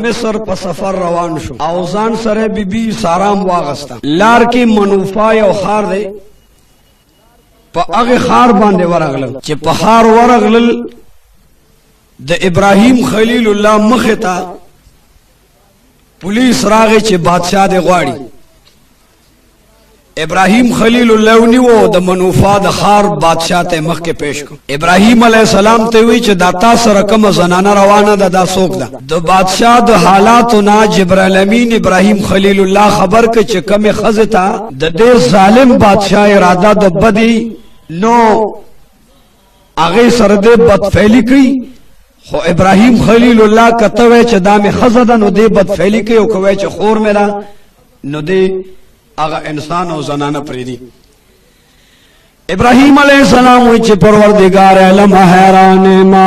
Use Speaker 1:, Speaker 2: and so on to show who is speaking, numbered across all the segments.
Speaker 1: مصر په سفر روان شو او ځان سره بیبي سارام واغستا لار کې منوفا یو خار دی په هغه خار باندې ورغلل چې په خار ورغلل د ابراهیم خلیل الله مخه ته پولیس راغی چې بادشاہ دی غواړي ابراهیم خلیل الله ونیو د منوفا د خار بادشاہ ته مخ کې پیش کو ابراهیم علیه السلام ته وی چې دا تاسو رقم زنانه روانه ده دا څوک ده د بادشاہ د حالاتو نه جبرائیل امین ابراهیم خلیل الله خبر ک چې کمه خزتا د دې ظالم بادشاہ اراده د بدی نو هغه سره د بدفعلی کوي خو ابراهیم خلیل الله کته چې دا می خزده نو د بدفعلی کوي او کوي چې خور میرا نو د اغا انسان او زنانه پریدی ابراہیم علیہ السلام وچ پروردگار علم حیران ما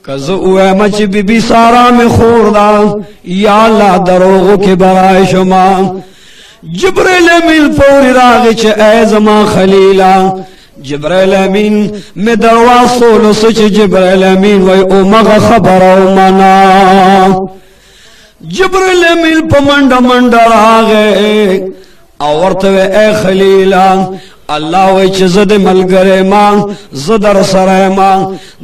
Speaker 1: کز اوے مچ بی بی سارا میں خوردا یا اللہ دروغو کے برائے شما جبریل امین فوری راغی چھ اے زمان خلیلا جبریل امین میں درواز سولو سچ جبریل امین وی امغ خبر او منا جبریل امین پا منڈا منڈا راغے او ورطوے اے خلیلا اللہ وی چھ زد ملگرے ما زدر سرے ما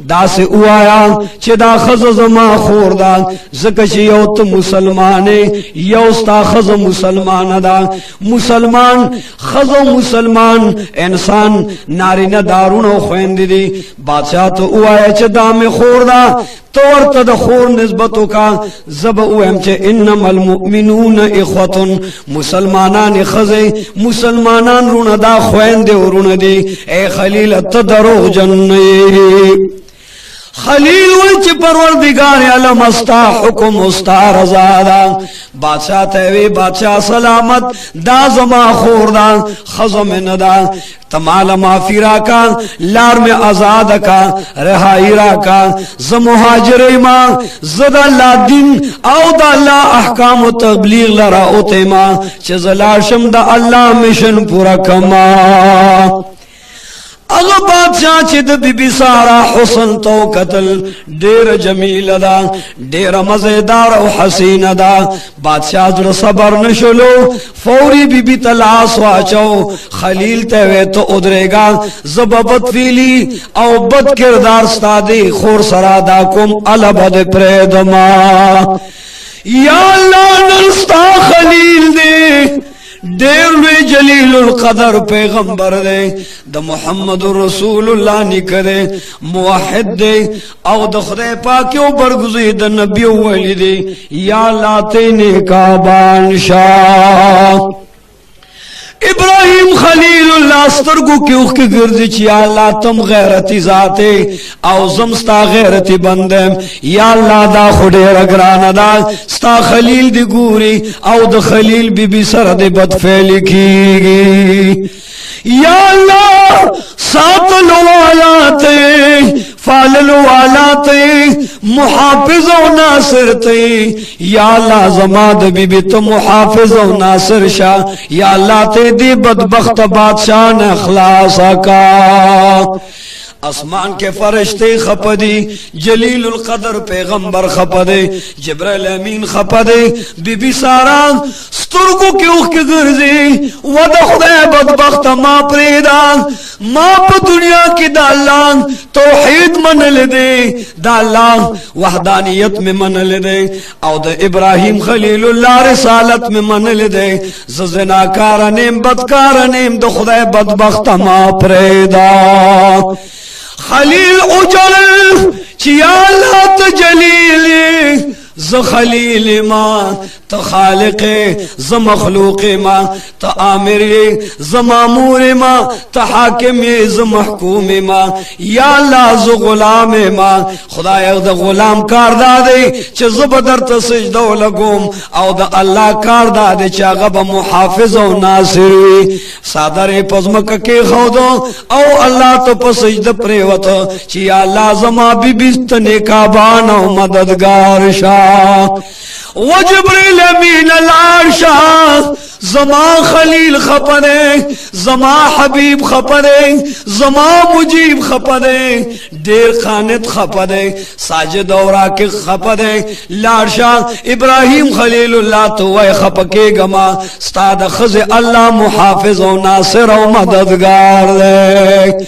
Speaker 1: دا سے اوایا چھ دا خز ما خور دا زکش یوت مسلمانے یوستا خز مسلمان دا مسلمان خز مسلمان انسان نارین دارون و خویند دی بادشاہ تو اوایا چھ دا میں خور دا تو ورطا دا خور نسبتو کا زب اوہم چھ انما المؤمنون اخوتن مسلمانان خزے مسلمانان رون دا خوین دے ورون دے اے خلیل تدروغ جننی خلیل وچ پروردگار علم استا حکم استا رضادا بادشاہ تیوی بادشاہ سلامت دا زما خور دا خزم ندا تمال معافی راکا لار میں آزاد کا رہائی راکا زمہاجر ما زد اللہ دین او دا اللہ احکام و تبلیغ لرا اوتے ما چزلاشم دا اللہ مشن پورا کما اگا بادشاہ چھ دا بی بی سارا حسن تو قتل دیر جمیل دا دیر مزیدار و حسین دا بادشاہ جڑ صبر نشلو فوری بی بی تلاس واچو خلیل تیوے تو ادرے گا زب بد فیلی او بد کردار ستا دی خور سرادا کم علبد پریدما یا اللہ نلستا خلیل دے دیر لوی جلیل القدر پیغمبر دے دا محمد رسول اللہ نکدے موحد دے او دا خدای پاکیو برگزی دا نبی ولی دے یا لاتے کا بانشاہ ابراہیم خلیل اللہ سترگو کی اخ کی گردی چی یا اللہ تم غیرتی ذاتے او زمستا غیرتی بندم یا اللہ دا خودے رگران دا ستا خلیل دی گوری او دا خلیل بی بی سرد بدفعلی کی گی یا اللہ ساتلو آلاتے فاللو آلاتے محافظ و ناصر تے یا اللہ زماد بی بی تو محافظ و ناصر شاہ یا اللہ تے دی بدبخت بادشاہ نے اخلاصا کا اسمان کے فرشتے خپدی جلیل القدر پیغمبر خپدے جبرائیل امین خپدے بی بی سارا سترگو کی اوخ کی گرزی ودا خدای بدبخت ما پریدا ما پا دنیا کی دا اللہ توحید من لدے دا اللہ وحدانیت میں من لدے او دا ابراہیم خلیل اللہ رسالت میں من لدے زناکارنیم بدکارنیم دا خدای بدبخت ما پریدا خلیل اجل چیا اللہ تجلیل ز خلیل ما تا خالق ز مخلوق ما تا آمر ز مامور ما تا حاکم ز محکوم ما یا اللہ ز غلام ما خدا یک دا غلام کار دادے چھ زبدر تا سجدو لگوم او دا اللہ کار دادے چھ غب محافظ و ناصر وی سادر پزمک کے خودو او اللہ تو پا سجد پریوت چھ یا اللہ زما بی بیست نکابان و مددگار شاہ و جبریل امین العرشا जमा खलील खपदे, जमा हबीब खपदे, जमा मुजीब खपदे, देर खानित खपदे, साजिद और आके खपदे, लाडशाह इब्राहिम खलीलुल्लाह तो वह खपके गमा स्ताद खज अल्लाह मुहाफिज और नासिर और मददगार दे।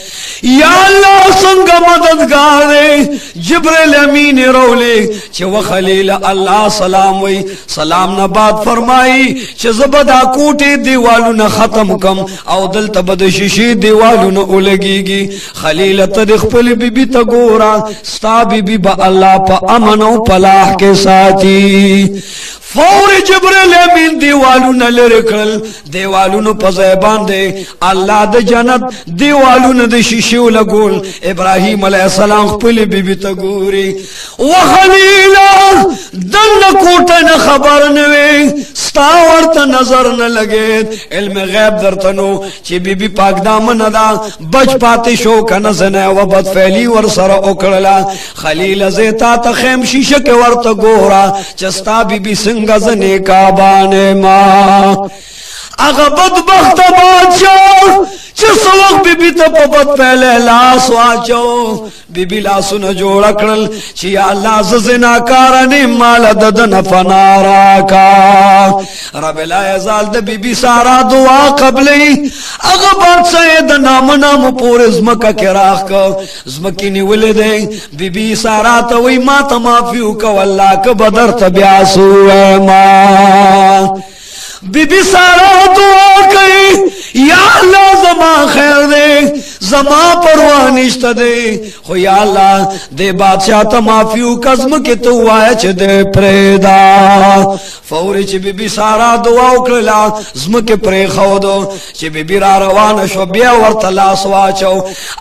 Speaker 1: या अल्लाह संग मददगार दे। जिब्रील अमीन रोले चे वह खलील अल्लाह सलाम वही सलाम न बात फरमाई चे जबदा कूटे दीवालू न खत्म कम औ दल तबद शीशी दीवालू न उलगीगी। खलील तदिख पल बीबी तगोरा स्ता बीबी बा अल्लाह पा अमन पलाह के साथी। फौरी जिब्रील अमीन दीवालू न लिरकल दीवालू न पज़ैबान दे अल्लाह द जन्नत दीवालू न द शीशे लगोल। इब्राहिम अलैहिस्सलाम खपल बीबी तगोरी व खलीला दन कोट न खबर नवे स्ता वर्त नजर न लगे इल्म गैब दरतनो ची बीबी पाक दामन दा बच पाते शो कन जना व बद फैली वर सर ओकड़ला। खलील जेता तखेम शीशे के वर्त गोरा चस्ता बीबी गजने का बाने मां अगर बदबख्त बादशाह जिस वक्त बीबी तपबत पहले लाश वाचो बीबी लासु न जोड़ अकड़ल चिया लाश जिनाकार ने माल ददन फनारा का रबेला एजाल दे बीबी सारा दुआ कबली अगर बादशाह द नाम नाम पूरे ज़मका के राख को ज़मकी नि वले दे बीबी सारा तो वही माता माफियू का अल्लाह के बदर तब्यासु है मां। बीबी सारा दुआ कही या अल्लाह जमा खैर दे जमा परवाह निश्त दे हो या अल्लाह दे बादशाह त माफियू कस्म के तो आए च दे प्रेदा। फौरी च बीबी सारा दुआ उकला जम के प्रे खौदो च बीबी रा रवान शो बिया वर तलास वाचो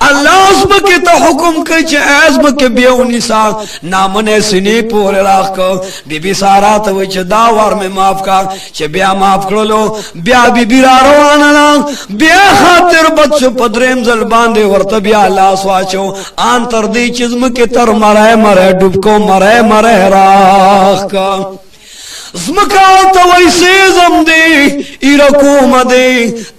Speaker 1: अल्लाह जम के तो हुक्म के च एजम के बियो निसा नामने सिनी पूरे राख को बीबी सारा तो वच दावर में माफ का च बिया माफ कर लो बिया बीबी रा रवाना बिया खातिर बच्चो पदरेम जल बांधे वर्त बिया लास वाचो आंतर दी चिज्म के तर मरे मरे डुबको मरे मरे राख का ज़मका तो वैसे जम दे इरको मदे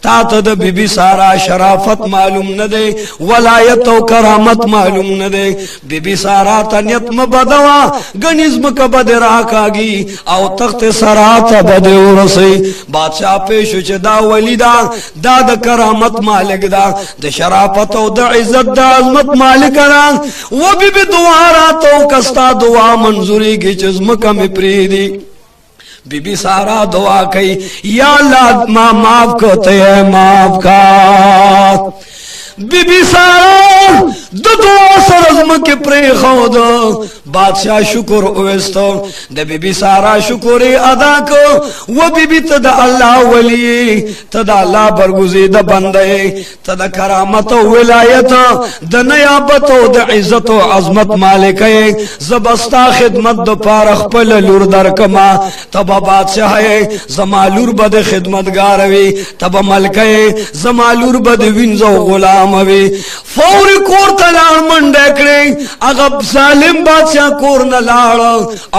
Speaker 1: तात द बीबी सारा शराफत मालूम न दे वलायत और करामत मालूम न दे बीबी सारा तनियत में बदवा गनिज्म का बदरा कागी आओ तख्त सरात बदे उरसे बादशाह पेश दा वलीदा दा द करामत मालिक दा द शराफत और द इज्जत दा अजमत मालिक दा वो बीबी दुआरा तो कस्ता दुआ मंजूरी की जिस्म का में प्रीदी। बीबी सारा दुआ कही या अल्लाह माफ करते है माफ का। बीबी सारा दुआ सरजम के प्रे खोद बादशाह शुक्र उवेस्तो द बीबी सारा शुक्र अदा को वो बीबी तद अल्लाह वली तद अल्लाह बरगुज़ीदा बंदे तद करामत विलायत द नियाबत द इज्जत व अजमत मालिक जबस्ता खिदमत द पारख पल लूर दर कमा तब बादशाह जमालूर बद खिदमतगार वी तब मलके जमालूर बद विंजो गुलाम वी फौरी कोर तलाड़ मंडे करे अगब जालिम बादशाह कोर न लाड़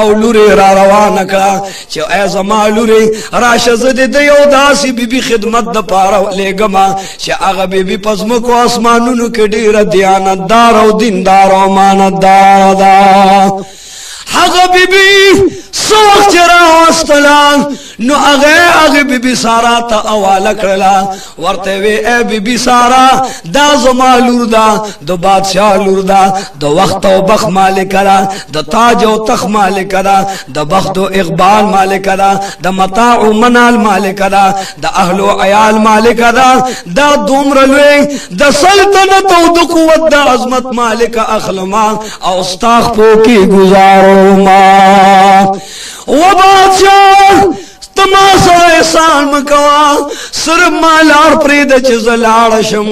Speaker 1: और लूरे रा रवाना करा चे ए जमालूरे राशद दे यो दासी बीबी खिदमत द पारा ले गमा चे अगब बीबी पस्म को आसमानुन के डेर दियानतदार और दीनदार और मानतदार दा हग बीबी सोख चरा वस्तला नो अगे बीबी सारा ता अवाला करला वर्ते वे ए बीबी सारा दा जमालूर दा दो बादशाह लूरदा दो वक्त और बख मालिक करा द ताज और तख मालिक करा द बख्त और इकबाल मालिक करा द मता और मनाल मालिक करा द अहलो अयाल मालिक करा द दुमरलवे द सल्तनत और द कुव्वत द अजमत मालिक अखलमा और उस्ताख पो की गुजारो मां वो बादशाह तमाशा एहसान मकवा सिर्फ मालार प्रीद चिजलाड़शम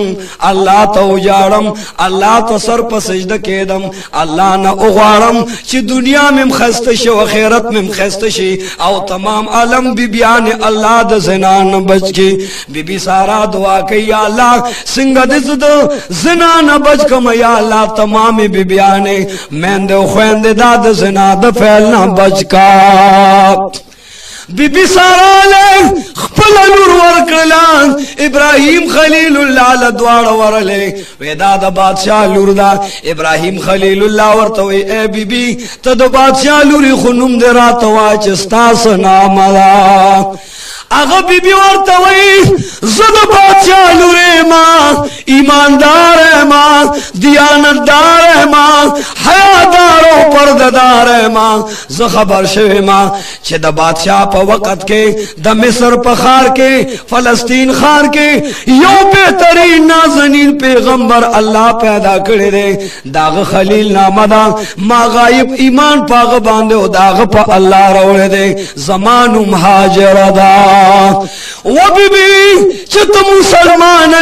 Speaker 1: अल्लाह तो उजाड़म अल्लाह तो सर पर सजद केदम अल्लाह न उगाड़म ची दुनिया में खस्तश व आखिरत में खस्तशी आओ तमाम आलम बिबियान अल्लाह द ज़िना न बच की बीबी सारा दुआ कही या अल्लाह सिंगा दिज़द ज़िना न बच कम या अल्लाह तमाम बिबियान मैंदे ख्वेंदे दाद ज़िना द फैल न बच का बीबी सारा ले खपल लूर ورکړلا ابراهيم خليل الله لدوار ورله ودا د بادشاہ لور دا ابراهيم خليل الله ورته وي اے بیبي ته د بادشاہ لوري خنوم دې راته واچستا سنامه اغه بیبي ورته وي زد بادشاہ لوري ما ایماندار ما دیانتدار ما حیادار او پرددار ما زه خبر شوی ما چې د بادشاہ په وخت کې د مصر په خار کې فلسطین خار کې یو بهترین نازنین پیغمبر الله پیدا کړی دی داغه خلیل نامه دا ما غایب ایمان پاغه باندې او داغه په الله راوړی دی زمانو مهاجر دا و بیبي چې ته مسلمان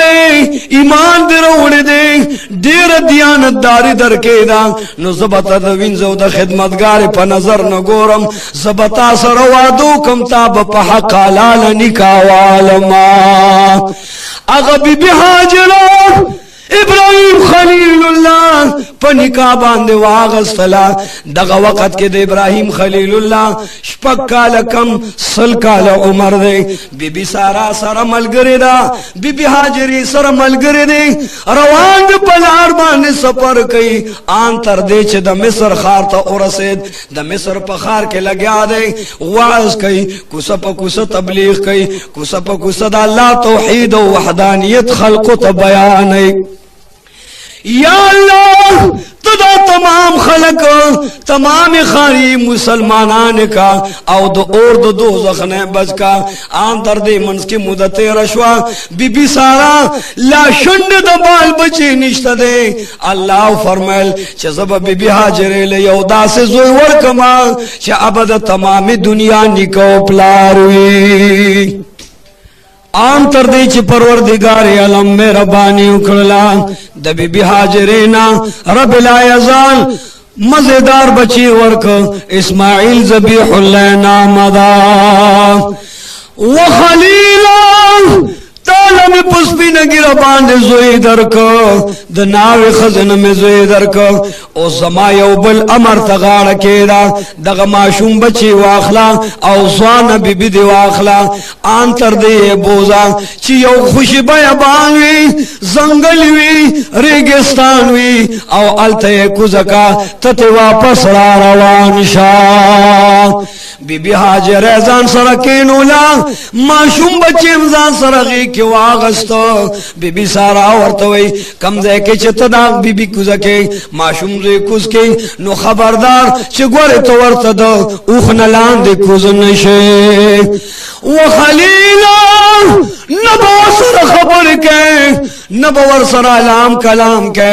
Speaker 1: ایمان دې راوړی دی ډېر دیانتداري درکې دا نو زبته د وینځو د خدمتګار په نظر نه ګورم زبتا سره وادو کم تاب په حق حلال نکاح والما اغه بیبي هاجره ابراهيم خليل الله پنکا باندې واغستلا دغه وخت کې د ابراهيم خليل الله شپږ کال کم سل کال عمر دی بیبي سارا سره ملګری دا بیبي هاجري سره ملګری دی روان د پلار باندې سفر کوي ان تر دې چې د مصر خار ته ورسید د مصر په خار کې لګیا دی واعظ کوي کوڅه په کوڅه تبلیغ کوي کوڅه په کوڅه د الله توحید او وحدانیت خلق ته بیانوي یا اللہ تدا تمام خلق تمام خاری مسلمانان کا او دو اور دو دوزخ نے بچ کا آن درد منس کی مدت رشوا بی بی سارا لا شند دبال بچے نشت دے اللہ فرمائل چھ زب بی بی حاجرے لے یودا سے زوی ورکما چھ عبد تمام دنیا نکو پلاروی آن تر دی چی پروردگار علم میں ربانی اکڑلا د بی بی حاجرینا رب لا یزال مزیدار بچی ورک اسماعیل ذبیح اللہ نام دا وخلیلا تالا میں پسپی نگیر باندے زوی درک د ناوی خزن میں زوی درک او زمایو بل امر تغاڑ کیدا دغ معشوم بچی واخلا او زوان بی بی دی واخلا آن تر دی بوزا چی یو خوش بیابان وی زنگل وی ریگستان وی او علتے کزکا تت واپس را روان شا بی بی حاجر ازان سرکینولا معشوم بچی امزان سرغی کی واغستو بی بی سارا ورطوئی کمزے کے چت داغ بی بی کوزا کے معشوم زوی کوز کے نو خبردار چه گوری تو ورطا دو اوخ نلان دی کوز نشے وخلیلا نبو سر خبر کے نبو ور سر علام کلام کے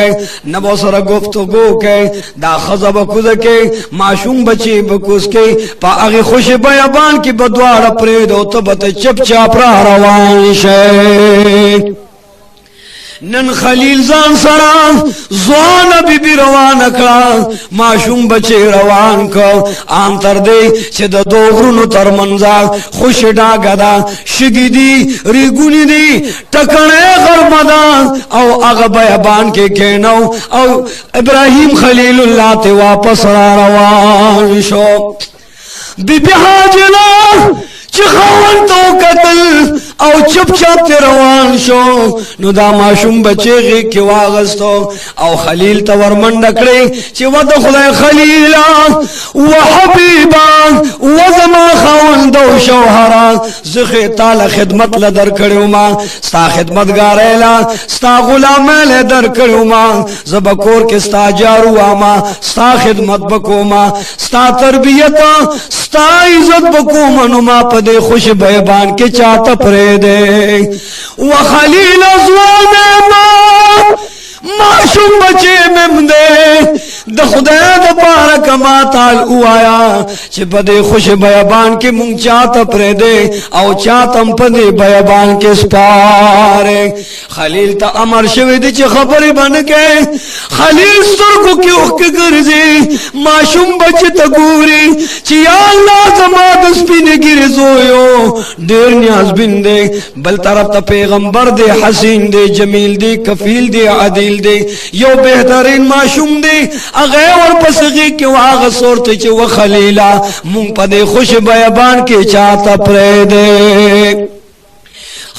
Speaker 1: نبو سر گفتگو کے دا خزب کوز کے معشوم بچی بکوز کے پا اغی خوش بیابان کی بدوار پریدو تبت چپ چاپ را روان شے نن خلیل زان سرا زوان بی بی روان کا معشوم بچے روان کا آن تر دے چھ دا دو غرونو تر منزا خوش ڈاگا دا شگی دی ریگونی دی ٹکنے غرمدا او اغا بیابان کے کینو او ابراہیم خلیل اللہ تے واپس را روان شو بی بی حاجلہ چی خواہن تو قتل او چپ چپ تی روان شو نو دا معشوم بچے غی کی واغستو او خلیل تور مندکڑی چی ود خدای خلیلا و حبیبا و زما خواہن دو شوہرا زخی تال خدمت لدر کریو ما ستا خدمتگار ایلا ستا غلام ایلے در کریو ما زبکور کے ستا جارو آما ستا خدمت بکو ما ستا تربیتا ستا عزت بکو منو ما پدے خوش بیبان کے چاہتا پرے دے وخلیل ازوان معشوم بچے ممدے د خدای د بارک ما تعال او آیا چې پدې خوش بیابان کې مونږ چاته پرې دے او چاتم پدې بیابان کې سپاره خلیل ته امر شوی دی چې خبرې باندې کې خلیل سترګو کې اوښ ګرځي معشوم بچ ته ګوري چې یا الله زما د سپینې ګیرې زویو ډېر نیاز بندې بل طرف ته پیغمبر دی حسین دی جمیل دی کفیل دی عادل دی یو بهترین معشوم دی اغه ور پسغي کې واغ صورت چې وخلیلا مونږ په دې خوش بیان کې چاته پرې دے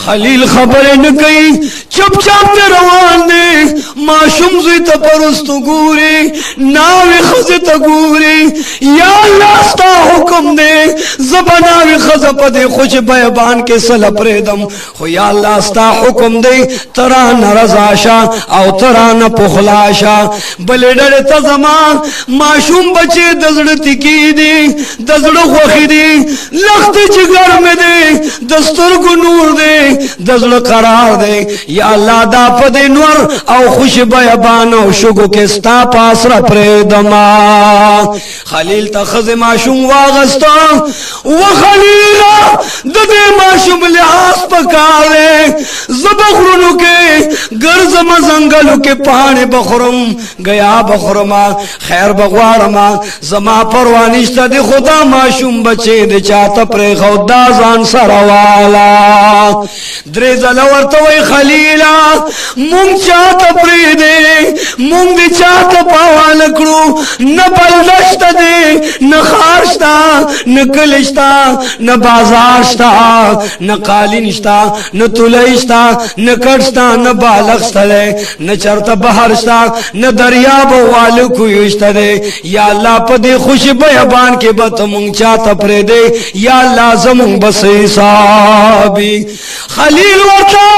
Speaker 1: خلیل خبر نه کوي چپ چپ روان دي معشوم زوی ته پرستو ګوري ناوي خزه ته ګوري یا الله ستا حکم دے زبناوي خزه په دې خوش بیان کې سل پردم خو یا الله ستا حکم دے تران رضا شا او تران پخلاشا بلډړ ته زما معشوم بچي دزړه تکی دي دزړه خوخي دي لخت جګر مې دي دستور کو نور دے دزړه قرار دے یا الله دا په دې نور او خوش بیان او شګو کې ستا پاسره پردما خلیل تخذ معشوم واغستا و خلیل د دې معشوم لحاظ پکاره زبخرونو کې ګرز مزنګلو کې پانه بخرم گیا بخرما خیر بغوارما زما پروانشته د خدا معشوم بچي د چاته پر خدا ځان سره والا درې ځله ورته وای خلیلا مونږ چاته پرې دې مونږ دې چاته پاوال کړو نه بلشته دې نه خارشتا نه کلشتا نه بازارشتا نه قالینشتا نه تولیشتا نه کټشتا نه بالغشتا نه چرته بهرشتا نه دریاب والو کویشتا دې یا الله په دې خوش بیان کې به ته مونږ چاته پرې دې یا الله زمونږ بس حسابي خلیل ورته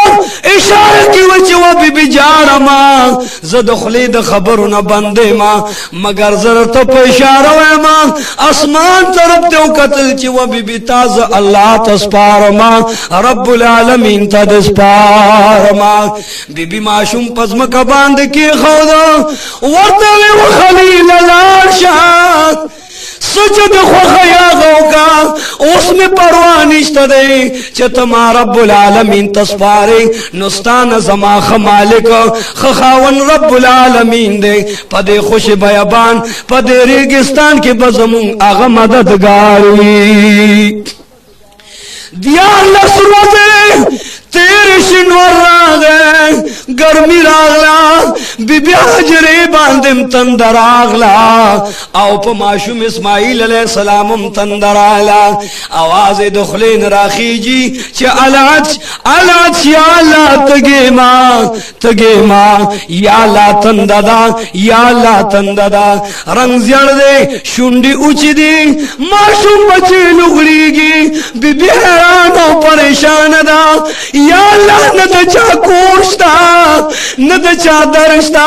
Speaker 1: اشاره کی وچ و بی بی جارما زد خلید خبرونه بندې ما مگر ضرورت په اشاره و ما اسمان طرف ته قتل چې و بی بی تاز الله تسپارما رب العالمین تدسپارما بی بی معشوم پزما کا باندې کی خدا ورته و خلیل لارشا سجد خوخیا غوکا اس میں پروانشتا دے چتما رب العالمین تسپارے نستان زما خمالک خخاون رب العالمین دے پدے خوش بیابان پدے ریگستان کے بزمون آغا مددگاری دیا اللہ سروزے تیرے شنور راغے گرمی راغلا بی بی حجرے باندم تندر آغلا او پا معشوم اسماعیل علیہ السلامم تندر آغلا آواز دخلین راخی جی چی علات یا اللہ تگے ما یا اللہ تنددا یا اللہ تنددا رنگ زیڑ دے شنڈی اچ دی معشوم بچے لگڑی گی بی بی حیران و پریشان دا یا اللہ ندا چا کورشتا ندا چا درشتا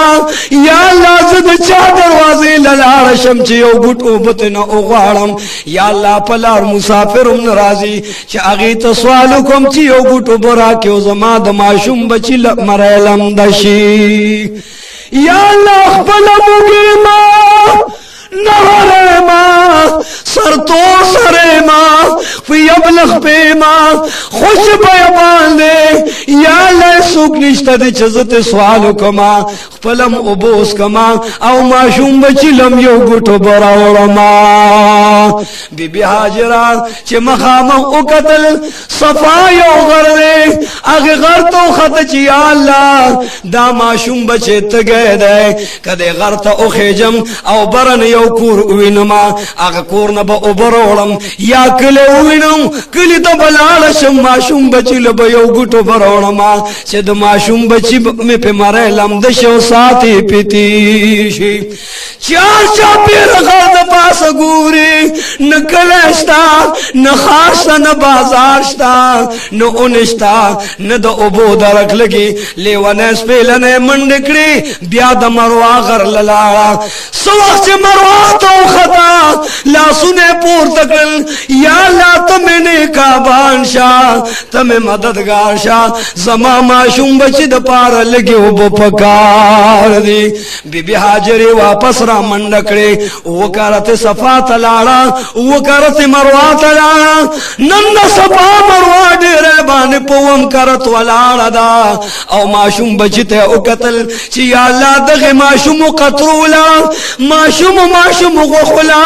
Speaker 1: یا اللہ زد چا دروازے للارشم چی او گھٹو بتنا اغوارم یا اللہ پلار مسافرم نرازی چی اغیت سوالو کم چی او گھٹو برا کیو زمان دماشم بچی مریلم دشی یا اللہ اخبلمو گی ما نہرے ما سر تو سرے ما فی ابلغ پہ ما خوش بیابان دے یا اللہ سوک نشتا دے چزت سوالو کما خپلم ابوس کما او معشوم بچلم یو گٹو براورما بی بی حاجران چے مخامم او قتل صفا یو غر دے اگے غر تو خط چی یا اللہ دا معشوم بچے تگے دے کدے غر تا او خیجم او برن یو کور اوینما اگا کور نبا او بروڑم یا کلے اوینم کلی تا بلالشم معشوم بچی لبا یو گٹو بروڑما چے دا معشوم بچی میں پہ مرے لم دشو ساتی پیتیشی چار چا پیر غرد پاس گوری نکلشتا نخاشتا نبازارشتا نو انشتا ند ابو درک لگی لیوانیس پیلنے منڈکڑی بیاد مروا غر للارا سوخ چے مروا تو خطا لاسونے پور تکل یا اللہ تمہیں نیکا بانشا تمہیں مددگار شا زما معشوم بچی دا پارا لگی ابو پکار دی بی بی حاجری واپس را منڈکڑی وکارت صفا تلارا وکارت مروا تلارا نند صفا مروا دیرے بانے پوم کرت والارا دا او معشوم بچی تے او قتل چی یا اللہ دغی معشوم قطرولا معشوم غخلا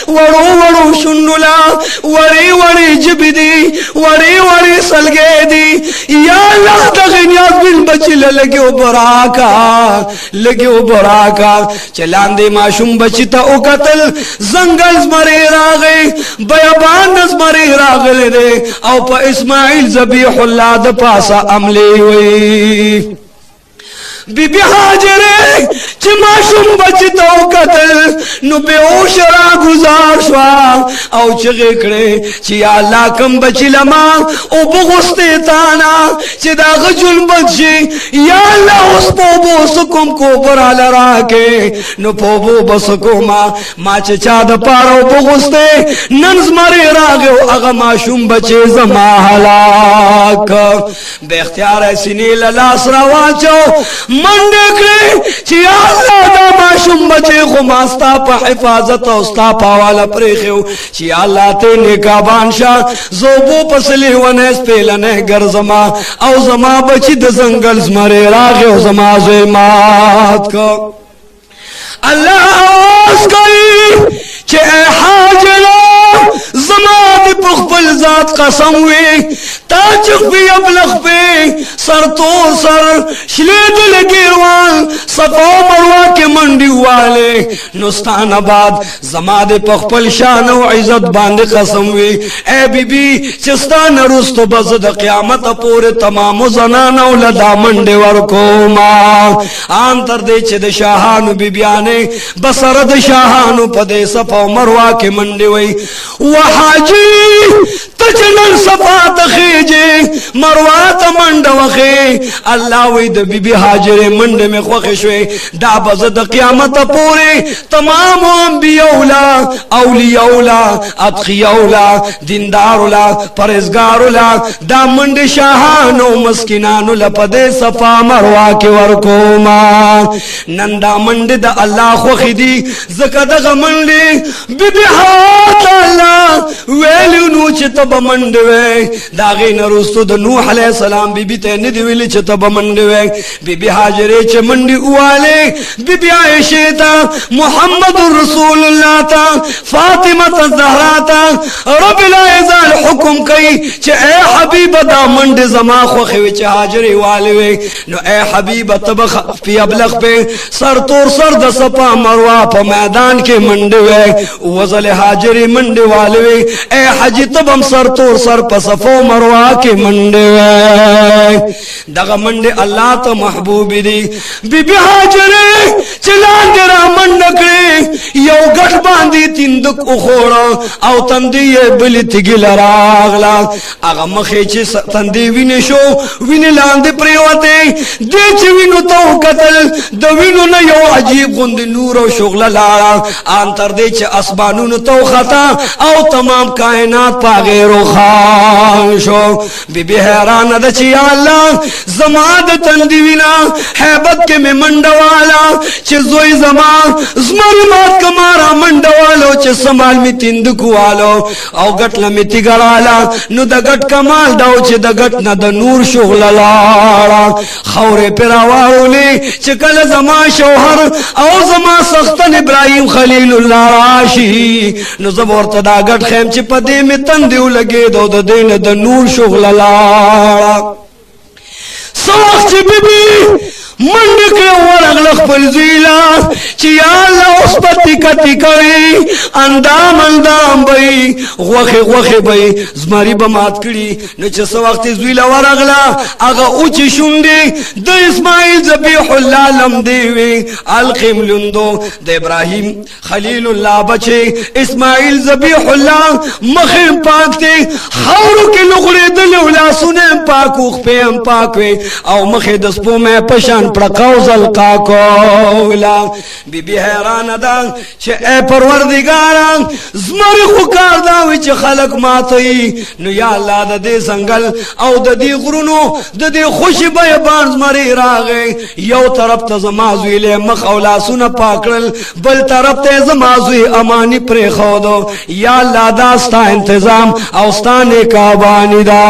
Speaker 1: ورو شنولا وری جبدی وری سلگے دی یا اللہ دغینیات بن بچی لگیو براکا چلان دے معشوم بچی تا او قتل زنگل زمری راغے بیابان زمری راغل دے او پا اسماعیل ذبیح اللہ دا پاسا عملی ہوئی بی بی حاجرے چی معشوم بچی تا او قتل نو بے اوش را گزار شوا او چغی کرے چی یا اللہ کم بچی لما او بغستے تانا چی دا غجل بچی یا اللہ اس پوبو سکم کو برا لراکے نو پوبو بسکو ما چچا دا پارو بغستے ننز مری راگے و اغا معشوم بچی زما حلاک بے اختیار سینی للاس رواچو من دیکھلے چی اللہ دا معشوم بچے خماستا پا حفاظت اوستا پاوالا پریخیو چی اللہ تے نکا بانشا زوبو پسلی ونیس پیلنے گر زما او زما بچی دزنگل زمرے راغیو زما زیمات کو اللہ آواز کئی چی اے حاجلہ زما دی پخپل ذات قسم وی تا چخفی ابلغ پی سر تو سر شلید لگیروان صفا مروہ کے منڈی والے نستان آباد زما دی پخپل شان و عزت باندے قسم وی اے بی بی چستان رستو بزد قیامت پورے تمام زنان اولدا منڈی ورکو ما آن تر دے چھ دے شاہانو بی بیانے بسرد شاہانو پدے صفا مروہ کے منڈی وی وحاجی تچنن صفا تخیجے مروات منڈ وخی اللہ وید بی بی حاجر منڈ میں خوخشوے دا بزد قیامت پورے تمام انبیاءولا اولیاءولا اتخیاءولا دیندارولا پرزگارولا دا منڈ شاہانو مسکنانو لپدے صفا مروا کے ورکوما نندا منڈ دا اللہ خوخی دی زکدغ منڈ بی بی حاجر اللہ ویلیو نو چتا بمندوے داغی نرستو دا نوح علیہ السلام بی بی تینی دیویلی چتا بمندوے بی بی حاجرے چا مندی اوالے بی بی عائشہ تا محمد رسول اللہ تا فاطمہ تا زہرا تا رب العزال حکم کئی چا اے حبیب دا مند زما خوخوی چا حاجرے والوے نو اے حبیب تبخ پی ابلغ پہ سر طور سر دا سپا مروا پا میدان کے مندوے وزل حاجرے مند والوے اے حجی تبم سر طور سر پسفو مروا کے منڈے دغا منڈے اللہ تا محبوب دی بی بی حاجرے چلان دیرا منڈکرے یو گھٹ باندی تندک اخورا او تندی بلی تگی لراغلا اگا مخی چی تندی وینی شو وینی لاندی پریواتے دی چی وینو تو قتل دو وینو نا یو عجیب غند نور و شغل لارا آنتر دی چی اسبانون تو خطا او تمام کائنات پا غیر و خان شو بی بی حیران دا چی اللہ زمان تندیوینا حیبت کے میں منڈوالا چی زوی زمان زمرمات کمارا منڈوالو چی سمال میں تندکوالو او گٹلا میں تیگرالا نو دا گٹ کمال داو چی دا گٹ نا دا نور شغل لارا خورے پیراوارو لے چی کل زمان شوہر او زمان سختن ابراہیم خلیل اللہ راشی نو زبورت دا گٹ خیم چی پا دے میں تندیو لگے دو دا دین دا نور شغل لارا سوخ چی بی بی منڈ کے ورغلق پر زیلا چی اللہ اس پتی کتی کری اندام بھئی غوخی بھئی زماری بمات کری نچے سوقتی زیلا ورغلا اگا اوچی شنڈی دا اسماعیل ذبیح اللہ لم دیوی القیم لندو دا ابراہیم خلیل اللہ بچے اسماعیل ذبیح اللہ مخیم پاکتے خورو کے لغڑے دلولا سنیں پاکوخ پیم پاکوے او مخی دسپو میں پشان پرقوزل کاکولا بی بی حیران دا چھ اے پروردگارا زمر خوکار داوی چھ خلق ماتئی نو یا اللہ دا دے زنگل او دا دی غرونو دا دی خوش بیبان زمری راگے یو طرف تا زمازوی لے مخ اولا سن پاکرل بل طرف تا زمازوی امانی پر خودو یا اللہ دا ستا انتظام او ستا نیکابانی دا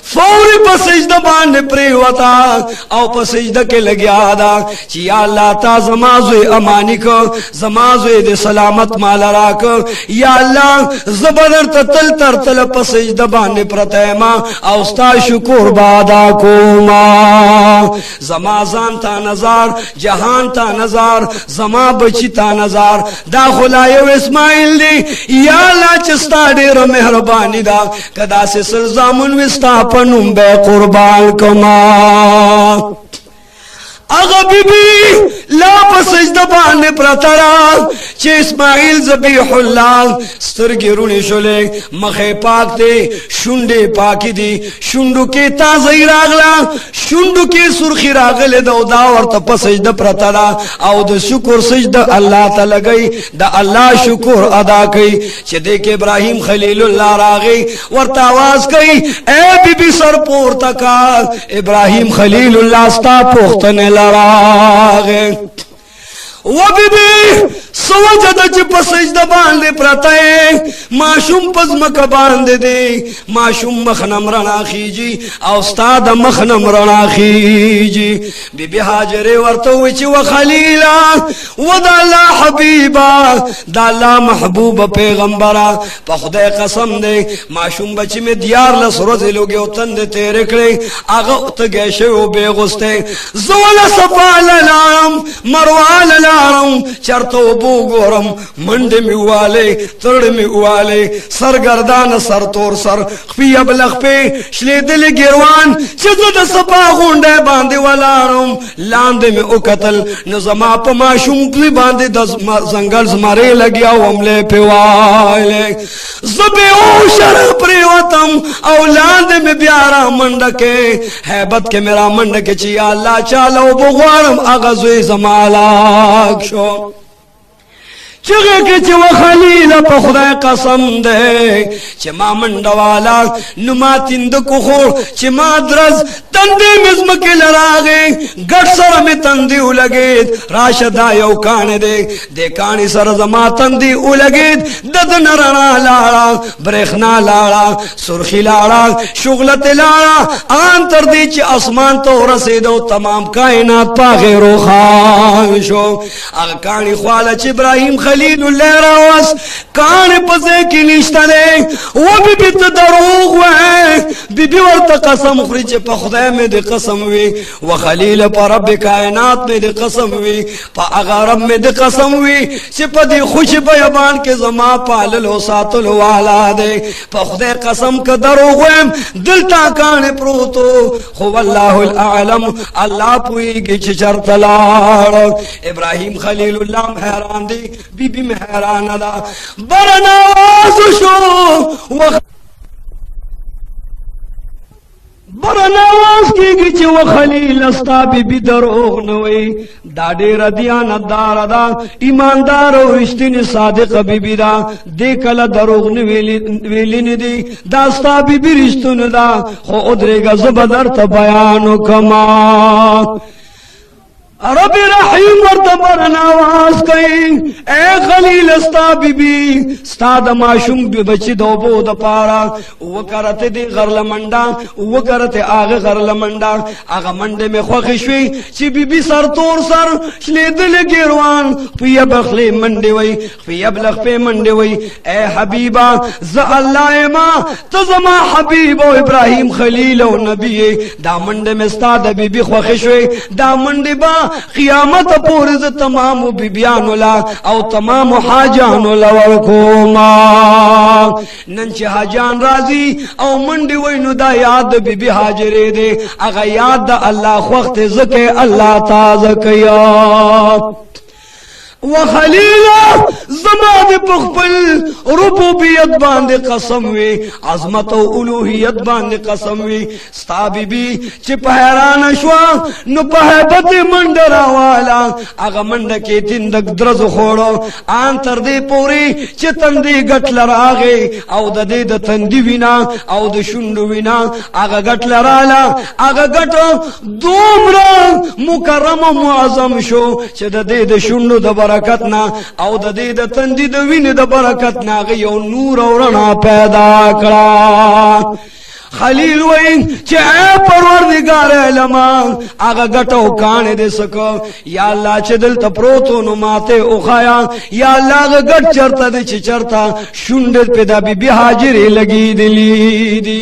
Speaker 1: فوری پا سجدہ باندے پریوتا او پا سجدہ سجده کې لګیا دا چې یا الله تا زما زوی امانی کو زما زوی د سلامت مال راک یا الله زبر تل تر تل په سجده باندې پرته ما او ستا شکر بادا کوما زما ځان تا نظر جهان تا نظر زما بچی تا نظر دا خدای اسماعیل دی یا الله چې ستا ډېر مهرباني دا کدا سه سلزامن وستا پنوم به قربان کما اغا بی بی لا پسجده باندې پرترا چې اسماعیل ذبیح الله سترګې رونې شولې مخې پاک دی شونډې پاکې دي شونډو کې تازه راغله شونډو کې سرخی راغله دا ورته پسجده پرترا او د شکر سجده الله تعالی گئی د الله شکر ادا کوي چې د ابراهیم خلیل الله راغی ورته आवाज کوي اے بی بی سر پورته کا ابراهیم خلیل الله ستا پوښتنه راغه و بی بی سوجد چې په سجده باندې پرته ماشوم پزمک باندې دی ماشوم مخنم رڼا خيږي او استاد مخنم رڼا خيږي بی بی هاجر ورته و چې وخلیلا ود الله حبیبا د الله محبوب پیغمبره په خدای قسم دی ماشوم بچی می دیار لس ورځې لوګي او تند تیر کړي هغه ته گیشه او بیغسته زول صفال لام مروال لام چرته بو ګورم منډه می واله ترډ می واله سرګردان سر تور سر خپي ابلغ په شلې دل ګروان چې د صفا غونډه باندې ولاړم لاندې می او قتل نظما په ماشوم په باندې د زنګل زماره لګیا ومله په واله زبه او شر پریوتم او لاندې می بیا را منډه کې hebat کې میرا منډه کې چې الله چالو بغوارم اغزوی زمالا شو چغه کې چې وخلیل په خدای قسم ده چې ما منډه والا نو ما تند کو خو چې ما درز تندې مزمکه لراغه ګټ سره می تندې ولګید راشدا یو کان دې د کانی سره زما تندې ولګید د نرنا لاړه برېخنا لاړه سرخی لاړه شغلت لاړه ان تر دې چې اسمان ته ورسېدو تمام کائنات په غیرو خان شو هغه کانی خواله چې ابراهیم خلیل الله راوس کان پزه کې نشته نه و بي بي ته دروغ وای بي بي ورته قسم خوري چې په خدای مې دې قسم وي وخلیل پر رب کائنات مې دې قسم وي په هغه رب مې دې قسم وي چې په دې خوش بیان کې زما پاللو ساتلو والا دې په خدای قسم که دروغ وایم دلته کان پروتو خو والله الاعلم الله پويږي چې چرته لاړ ابراهیم خلیل الله حیران دی بی بی میں حیران دا برناواز شو برناواز کی گی چی و خلیل استا بی بی دروغ نوی دا دیر دیانتدار دا ایماندار و رشتین صادق بی بی دا دیکل دروغ نویلی ندی دا استا بی بی رشتون دا خو ادرگا زبدر تا بیانو کما رب رحیم ورتبر نواز کئی اے خلیل استا بی بی ستا دا معشوم بی بچی دو بو دا پارا وکرت دی غرل منڈا وکرت آغا غرل منڈا آغا منڈے میں خوخشوی چی بی بی سر تور سر شلی دل گیروان پی بخلی منڈے وی پی بلخ پی منڈے وی اے حبیبا ز اللہ ما تزما حبیب و ابراہیم خلیل و نبی دا منڈے میں ستا دا بی بی خوخشوی دا منڈے با قیامت پورز تمام بیبیانو لا او تمام حاجانو لا ورکوما ننچ حاجان رازی او منڈی وینو دا یاد بیبی حاجرے دے اگا یاد دا اللہ خوخت زکے اللہ تازکیا وخلیلا زمان پخپل ربوبیت باندے قسم وی عظمت و الوحیت باندے قسم وی ستا بی بی چی پہران شوا نو پہبت مندرا والا اگا مند کے تندک درز خوڑو آن تر دے پوری چی تندی گٹ لراغے او دا دے دا تندی وینا او دا شندو وینا اگا گٹ لرالا اگا گٹ دومرا مکرم و معظم شو چی دا دے دا شندو دا برکتنا او د دې د تندې د وینې د برکتنا یو نور او رڼا پیدا کړه خلیل وای چې اے پروردگار علما هغه ګټو کانه دې سکو یا الله چې دلته پروتو نو ماته او خایا یا الله هغه ګټ چرته دې چې چرته شونډ پیدا بی حاضر لګی دي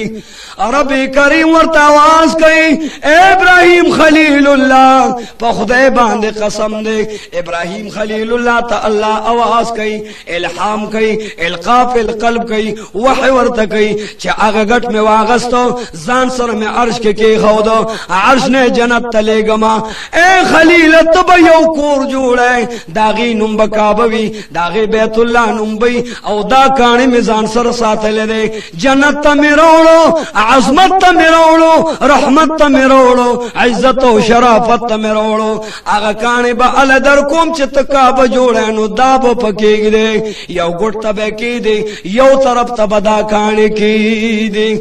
Speaker 1: رب کریم ورته आवाज کوي ابراهیم خلیل الله په خدای باندې قسم دی ابراهیم خلیل الله ته الله आवाज کوي الهام کوي القاء فی القلب کوي وحی ورته کوي چې هغه ګټ می واغستو ځان سره می عرش کې خودو عرش نه جنت ته لګما اے خلیل تب یو کور جوړه داغي نوم بکابوي داغي بیت الله نوم بي او دا کانه می ځان سره ساتل دي جنت ته می وروړو عظمت ته میروړو رحمت ته میروړو عزت او شرافت ته میروړو هغه کانه به ال در کوم چې تکابه جوړه نو دا به پکېږي دی یو ګټ ته به کې دی یو طرف ته بدا کانه کې دی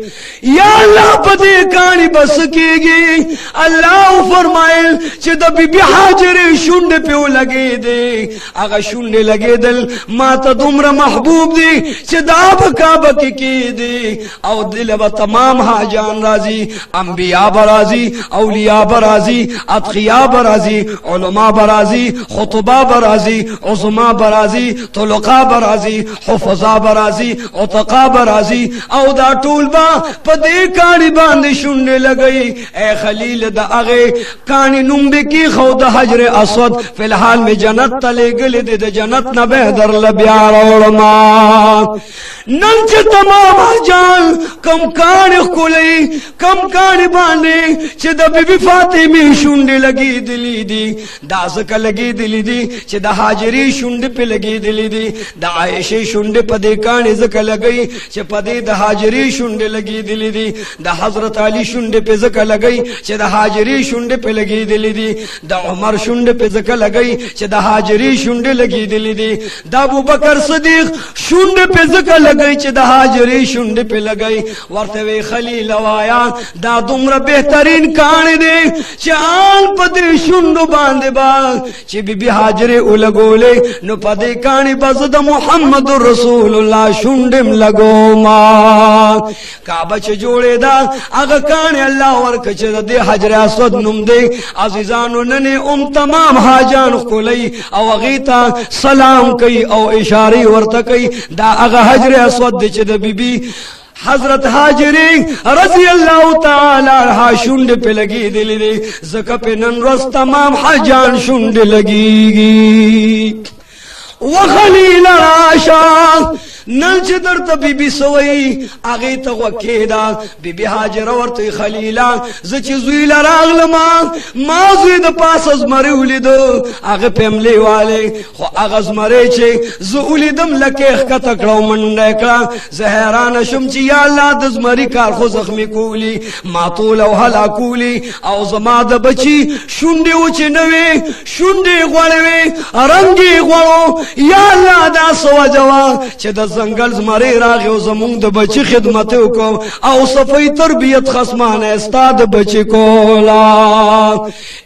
Speaker 1: یا الله په دې کانه بس کېږي الله فرمایل چې د بیبي حاجر شونډ په لګې دی هغه شونډ لګېدل ما ته دومره محبوب دی چې دا به کعبه کې دی او دل به تمام حاجان راضی انبیاء برازی اولیاء برازی اتقیاء برازی علماء برازی خطباء برازی عظماء برازی طلقاء برازی حفظاء برازی عتقاء برازی او دا ټول با په دې کانی باندې شونډه لګئی اے خلیل د هغه کانی نوم به کی خو د حجر اسود فی الحال می جنت تلې گل د جنت نه به در لبیا علماء نن چې تمام حاجان کم کانی کولی کم کانی باندې چې د بیبي فاطمه شونډه لګی دلی دي دا ځکه لګی دلی دي چې د حاجری شونډه په لګی دلی دي د عائشه شونډه په دې کانی ځکه لګی چې په دې د حاجری شونډه لګی دلی دي د حضرت علی شونډه په ځکه لګی چې د حاجری شونډه په لګی دلی دي د عمر شونډه په ځکه لګی چې د حاجری شونډه لګی دلی دي د ابوبکر صدیق شونډه په ځکه لګی چې د حاجری شونډه په لګی ورته وی خلیل وایا دا دومره بهترین کانی دی چې آن په دې شونډو باندې با چې بیبي حاجر ولګولې نو په دې کانی بز د محمد رسول الله شونډم لګو ما کعبه چې جوړې دا هغه کانی الله ورکه چې د حجر اسود نوم دی عزیزانو نن تمام حاجان خولي او غیتا سلام کوي او اشاره ورته کوي دا هغه حجر اسود چې د بیبي حضرت حاجری رضی اللہ تعالی عنہ شونڈ پہ لگی دلی دی زکا پہ نن روز تمام حاجان شونڈ لگی گی وخلیل راشا نن چې درته بیبي سوی هغه ته وکیدا بیبي هاجر ورته خلیلا ز چې زوی لراغلم ما زوی د پاس از مری ولیدو هغه پملی والے خو هغه زمری چې زو ولیدم لکه خطه کړو منډه کړه زهران شم چې یا الله د زمری کار خو زخمی کولی ما طول او هلا کولی او زما د بچی شونډې و چې نوې شونډې غوړوي رنگي غوړو یا الله دا سو جواب چې د زنګل زمری راغی او زمونږ د بچی خدمت وکاو او صفای تربیت خصمانه استاد بچی کولا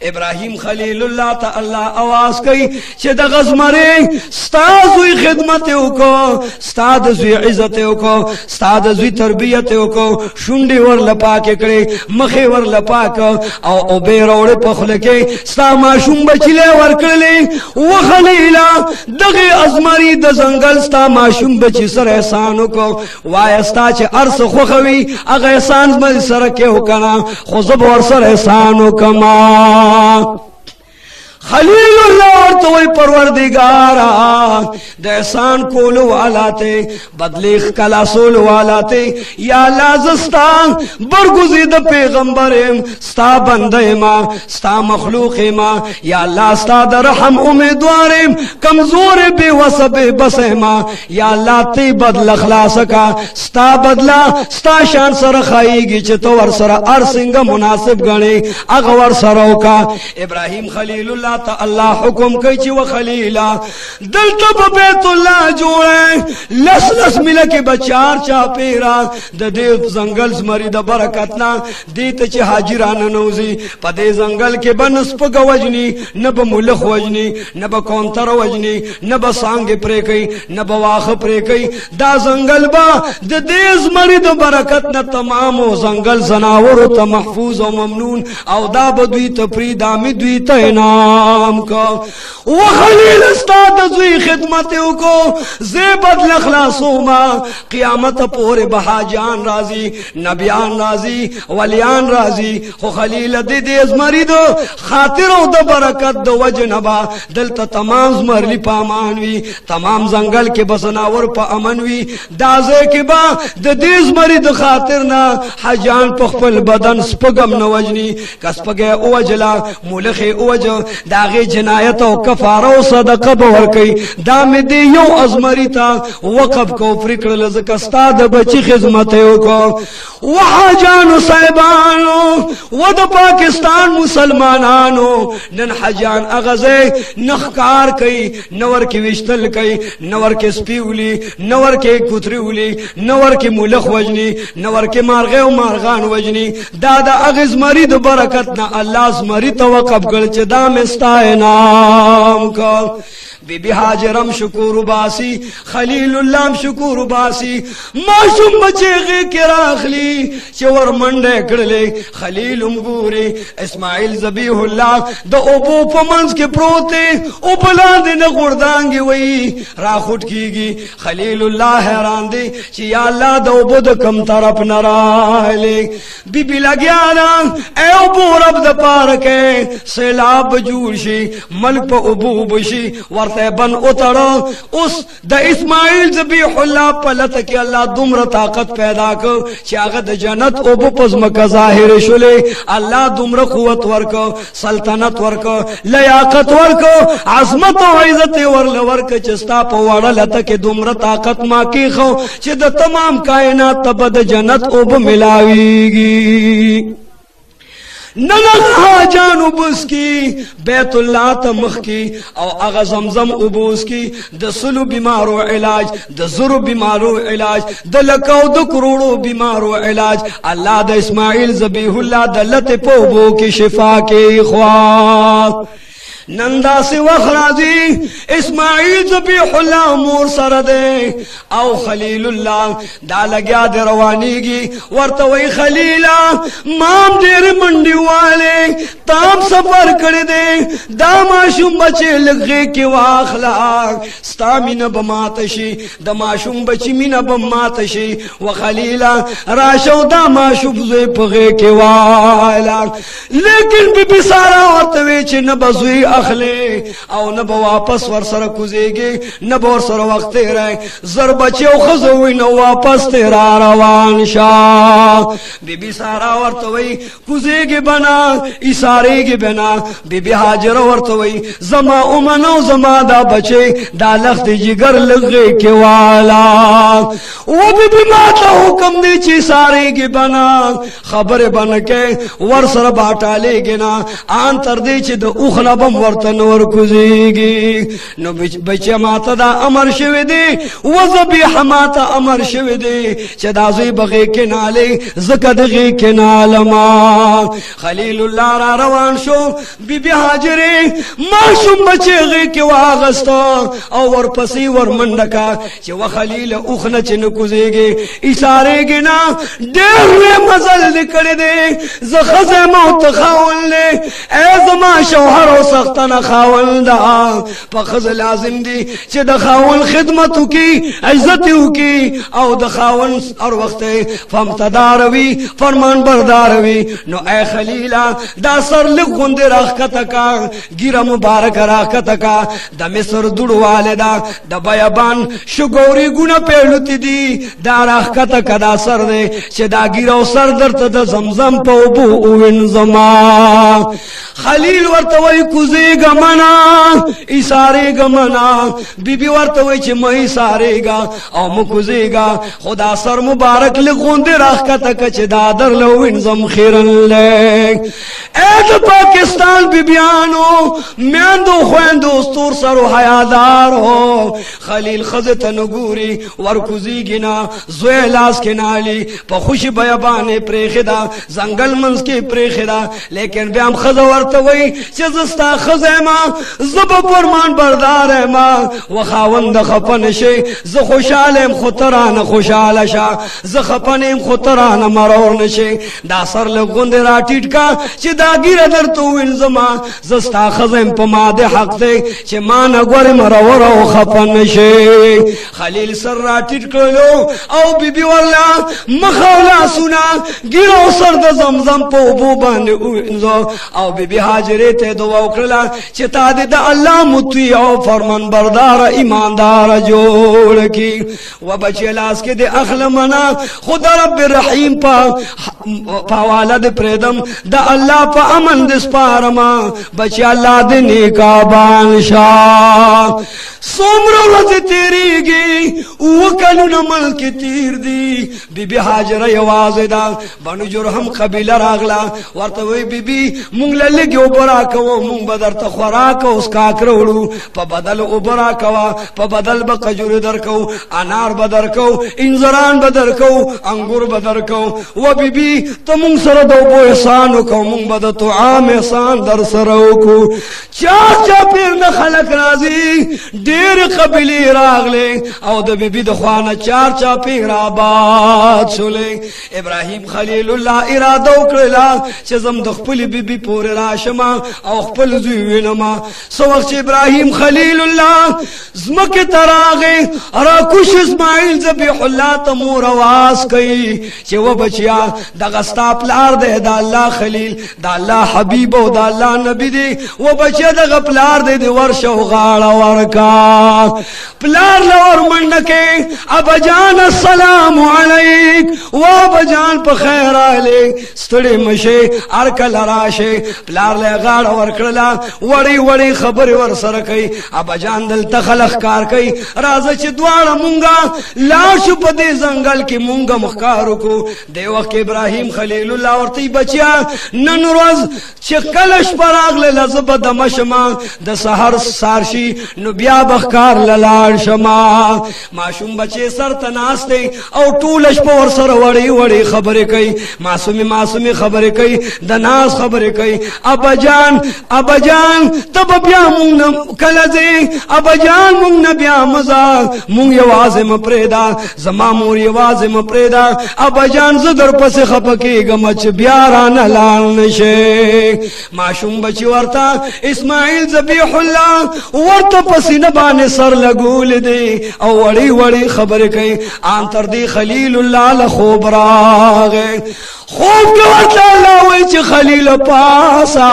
Speaker 1: ابراهیم خلیل الله تعالی आवाज کوي چې د غزمری استاد خدمت وکاو استاد زوی عزت وکاو استاد زوی تربیت وکاو شونډي ور لپاک کړي مخې ور لپاک او به وروړې په خله کې ستا ماشوم بچله ور کړلې و خلیلا دغه ازمری د زنګل ستا ماشوم بچی سره احسانو کو وایستا چې ارس خوخوي هغه احسان مې سره کې وکنا خو زب ور سره احسانو کما خلیل اللہ ورته وی پروردگارا د احسان کولو والاته بدلی خلاصول والاته یا لازستان برگزید پیغمبرم ستا بنده ما ستا مخلوق ما یا اللہ ستا در رحم امیدوارم کمزور بے وسب بس ما یا اللہ تی بدل اخلاص کا ستا بدلا ستا شان سر خائیگی چه تو ور سر ارسنگ مناسب گنے اغور سرو کا ابراہیم خلیل اللہ تا الله حکم کوي چې وخلیلا دلته په بیت الله جوړه لس ملکه بچار چا پیرا د دې ځنګل زمری د برکت نه دې ته چې حاجرانه نوزي په دې ځنګل کې بنس پګ وجني نه به ملخ وجني نه به کونتر وجني نه به سانګ پرې کوي نه به واخه پرې کوي دا ځنګل با د دې زمری د برکت نه تمام ځنګل زناور ته محفوظ او ممنون او دا به دوی ته پری دامي دوی ته انعام کو وخلیل استاد دوی خدمت وکړو زه بدل اخلاصو ما قیامت پورې بهاجان راضي نبیان راضي ولیان راضي خو خلیل دې زمری دو خاطر او د برکت د وجنبا دلته تمام زمرلی په امان وي تمام ځنګل کې بسناور په امن وي دازه کې با د دې زمری د خاطر نه حجان په خپل بدن سپګم نه وجني کسپګه او وجلا مولخه اوج داغه جنایت او کفاره او صدقه به ور کوي دا مې دی یو ازمری ته وقف کو فرکړل زکه استاد بچی خدمت وکړو وحاجانو صاحبانو و د پاکستان مسلمانانو نن حجان اغزه نخکار کوي نور کې وشتل کوي نور کې سپیولي نور کې کوتريولي نور کې مولخ وجني نور کې مارغه او مارغان وجني دا د اغز مری د برکت نه الله زمری توقف کړ چې دا مستاینام کو بی بی حاجرم شکور باسی خلیل اللہم شکور باسی معشوم بچے کراخلی چور منڈے کڑلے خلیل امگوری اسماعیل زبیح اللہ دا اوبو پمنز کے پروتے اوبلا دے نگوردانگی وئی راخوٹ کی گی خلیل اللہ حیران دے چی یا اللہ دا اوبو دا کم طرف نرالے بی بی لگیانا اے اوبو رب دا پارکے سیلاب جور شی ملک پا اوبو بشی بن اترا اس دا اسماعیل ذبیح اللہ پلت کہ اللہ دمر طاقت پیدا کر چاگہ دا جنت او بپز مکہ ظاہر شلے اللہ دمر قوت ورک سلطنت ورک لیاقت ورک عظمت و عزت ورک چستا پوارا لتا کہ دمر طاقت ما کی خو چی دا تمام کائنات تب دا جنت او بملاوی گی نلغ حاجان ابوس کی بیت اللہ تمخ کی او اغا زمزم ابوس کی د سلو بیمارو علاج د زرو بیمارو علاج د لکو د کروڑو بیمارو علاج اللہ د اسماعیل ذبیح اللہ د لت پوبو کی شفا کی خواہ نندا سے وخرازی اسماعیل ذبیح اللہ امور سردے او خلیل اللہ دا لگیا دے روانیگی ورطوئی خلیلہ مام دیر منڈی والے تام سفر کر دے دا معشوم بچے لگے کی واخلاق ستا من بماتشی دا معشوم بچی من بماتشی وخلیلہ راشو دا معشوم زوی پغے کی واخلاق لیکن بی بی سارا ورطوئی چی نبزوی اخلے او نبا واپس ور سر کزے گے نبا ور سر وقت رہے زر بچے او خزوی نو واپس تیرا روان شاہ بی بی سارا ورطوئی کزے گے بنا اسارے گے بنا بی بی حاجر ورطوئی زما امنو زما دا بچے دا لخت جگر لگے کے والا وہ بی بی ماتا حکم دے چی سارے گے بنا خبر بن کے ور سر باٹا لے گے نا آن تر دے چی دا اخلا بم ورطن ور کزیگی نو بچے ماتا دا امر شوی دے وزبیح ماتا امر شوی دے چی دا زی بغی کنالے زکد غی کنالما خلیل اللہ را روان شو بی بی حاجرے معشوم بچے غی کی واغستا او ور پسی ور مندکا چی و خلیل اخنا چی نکزیگی اشارے گی نا دیر میں مزل نکڑ دے زخز موت خاون لے اے زما شوہر و سختن خاون دا پا خز لازم دی چی دا خاون خدمتو کی عزتو کی او دا خاون اور وقت فامتداروی فرمان برداروی نو اے خلیلہ دا سر لگون دی راکتا کا گیرہ مبارک راکتا کا دا مصر دوڑ والدہ دا بیابان شگوری گونا پیلوتی دی دا راکتا کا دا سر دے چی دا گیرہ سر درت دا زمزم پا بو اوین زمان خلیل ورطوئی کزی کوزی گمنا ایساری گمنا بی بی ورطوی چه مہی ساری گا او مکوزی گا خدا سر مبارک لغوند رخ کتا کچ دادر لو انزم خیرن لے اید پاکستان بی بیانو میاندو خویندو استور سر و حیادار ہو خلیل خزت نگوری ورکوزی گنا زوی لاس کے نالی پا خوش بیابان پریخدا زنگل منز کی پریخدا لیکن بیام خز ورطوی چزستا خزیما زب پرمان بردار ما وخاوند خپنشی ز خوشالم خطران خوشال شا ز خپنم خطران مرور نشی دا سر لگوند را ٹیٹ کا چی دا گیر در تو انزما زستا خزیم پا ماد حق دے چی ما نگور مرور و خپنشی خلیل سر را ٹیٹ کرلو او بی بی والا مخولا سنا گیرو سر دا زمزم پا بو بند انزو او بی بی حاجری تے دو وکرلا چی تا دی دا اللہ متوی او فرمان بردار ایماندار جوڑ کی و بچے لاس کے دے اخل منا خدا رب رحیم پا والد پریدم دا اللہ پا امن دس پارما بچے اللہ دے نیکا بانشاہ سومرو رضی تیری گی وکلو نمل کی تیر دی بی بی حاجر یواز دا بنو جرہم قبیل راغلا ورطوی بی بی مونگ للگی اوبرا کوا مونگ بدر تخوراک اس کاک روڑو پا بدل اوبرا کوا پا بدل با قجور در کو انار بدر کو انزران بدر کو انگور بدر کو و بی بی تو مونگ سر دو بو احسانو کو مونگ بدر تو عام احسان در سرو کو چاچا پیر نخلق رازی دیر قبیلی راغلے او دا بی بی دخوانا چار چا پیر آباد شلے ابراہیم خلیل اللہ ارادو کرلا چزم دخپل بی بی پور راشما او خپل زوینما سو وقت ابراہیم خلیل اللہ زمک تراغے راکوش اسماعیل زبیح اللہ تمور آواز کئی چه و بچیا دا غستا پلار دے دا اللہ خلیل دا اللہ حبیب و دا اللہ نبی دے و بچیا دا غپلار دے دے ورش و غاڑا ورکا پلار لور منڈکے ابا جان السلام علیک و ابا جان پا خیر آلیک ستڑی مشے ارکل راشے پلار لے غاڑا ورکڑلا وڑی وڑی خبر ور سرکی ابا جان دل تخلق کار کئی رازا چی دوارا مونگا لاشو پا دے زنگل کی مونگا مخکارو کو دے وقت ابراہیم خلیل اللہ ورطی بچیا نن روز چی کلش پر آگلے لزب دمشما دا سہر سارشی نو بیا بخکار للار شما معشوم بچے سر تناستے او طولش پور سر وڑی وڑی خبر کئی معصومی خبر کئی دناس خبر کئی ابا جان تب بیا مونگ کلزے ابا جان مونگ نبیا مزاق مونگ یوازم پریدا زمامور یوازم پریدا ابا جان زدر پس خپکی گمچ بیاران لال نشے معشوم بچی ورطا اسماعیل زبیح اللہ ورطا پسی نبان سر لگول دے او وڑی وڑی خبر کئی آنتر دی خلیل اللہ لخوب راغے خوب کورتا اللہ ویچ خلیل پاسا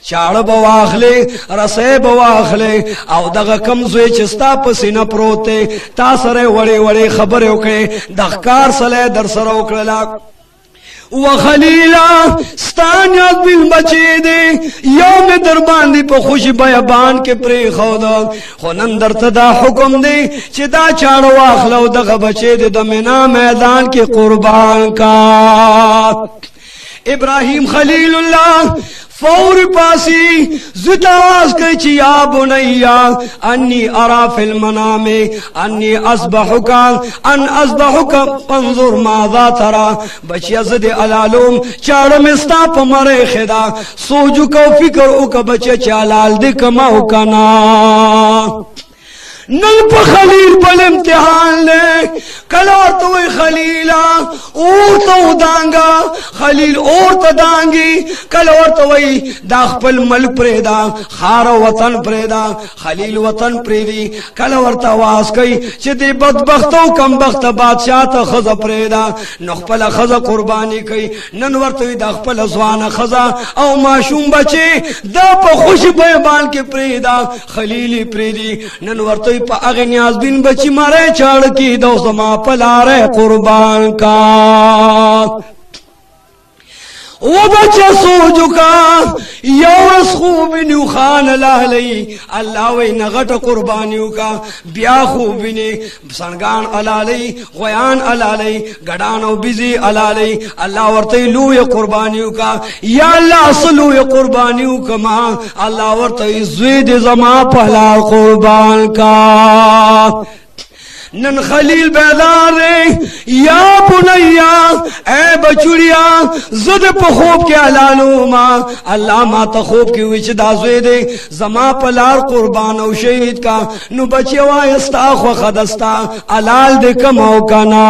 Speaker 1: چاڑ بواخلے رسے بواخلے او دغا کمزوی چستا پسینا پروتے تا سرے وڑی وڑی خبر اوکے دخکار سلے در سر اوکڑلا وخلیلا ستانیات بل بچے دے یوم دربان دی پا خوش بیابان کے پری خودا خونن در تدا حکم دے چی دا چاڑو آخلو دغا بچے دے دمنا میدان کے قربان کا ابراہیم خلیل اللہ فور پاسی زد آواز کئی چی یا بنیا انی ارا فی المنام انی اصبحکا ان اصبحکا پنظر ماذا ترا بچی زد علالوم چارم استا پا مرے خدا سوجو کو فکر اوکا بچی چالال دکماو کنا نل پا خلیل پل امتحان لے کلار توی خلیلا اور تو دانگا خلیل اور تا دانگی کلار توی داخ پل ملک پریدا خار وطن پریدا خلیل وطن پریدی کلار تواز کئی چی دی بدبختو کم بخت بادشاہ تا خز پریدا نخ پل خز قربانی کئی ننور توی داخ پل زوان خزا او معشوم بچے دا پا خوش بیبان کے پریدا خلیلی پریدی ننور توی پا اغنیاز بن بچی مارے چاڑ کی دو زما پلارے قربان کا و بچه سوچو کا یورس خوب نیو خان لالی اللہ وی نغٹ قربانیو کا بیا خوب نی سنگان علالی غیان علالی گڑانو بیزی علالی اللہ ورطی لوی قربانیو کا یا اللہ صلوی قربانیو کا ما اللہ ورطی زوید زما پہلا قربان کا نن خلیل بیدار یا بنیا اے بچڑیا زد پا خوب کے علالو ما اللہ ما تا خوب کی وچ دازوے دے زما پلار قربان و شہید کا نو بچے وائستا خو خدستا علال دے کمو کنا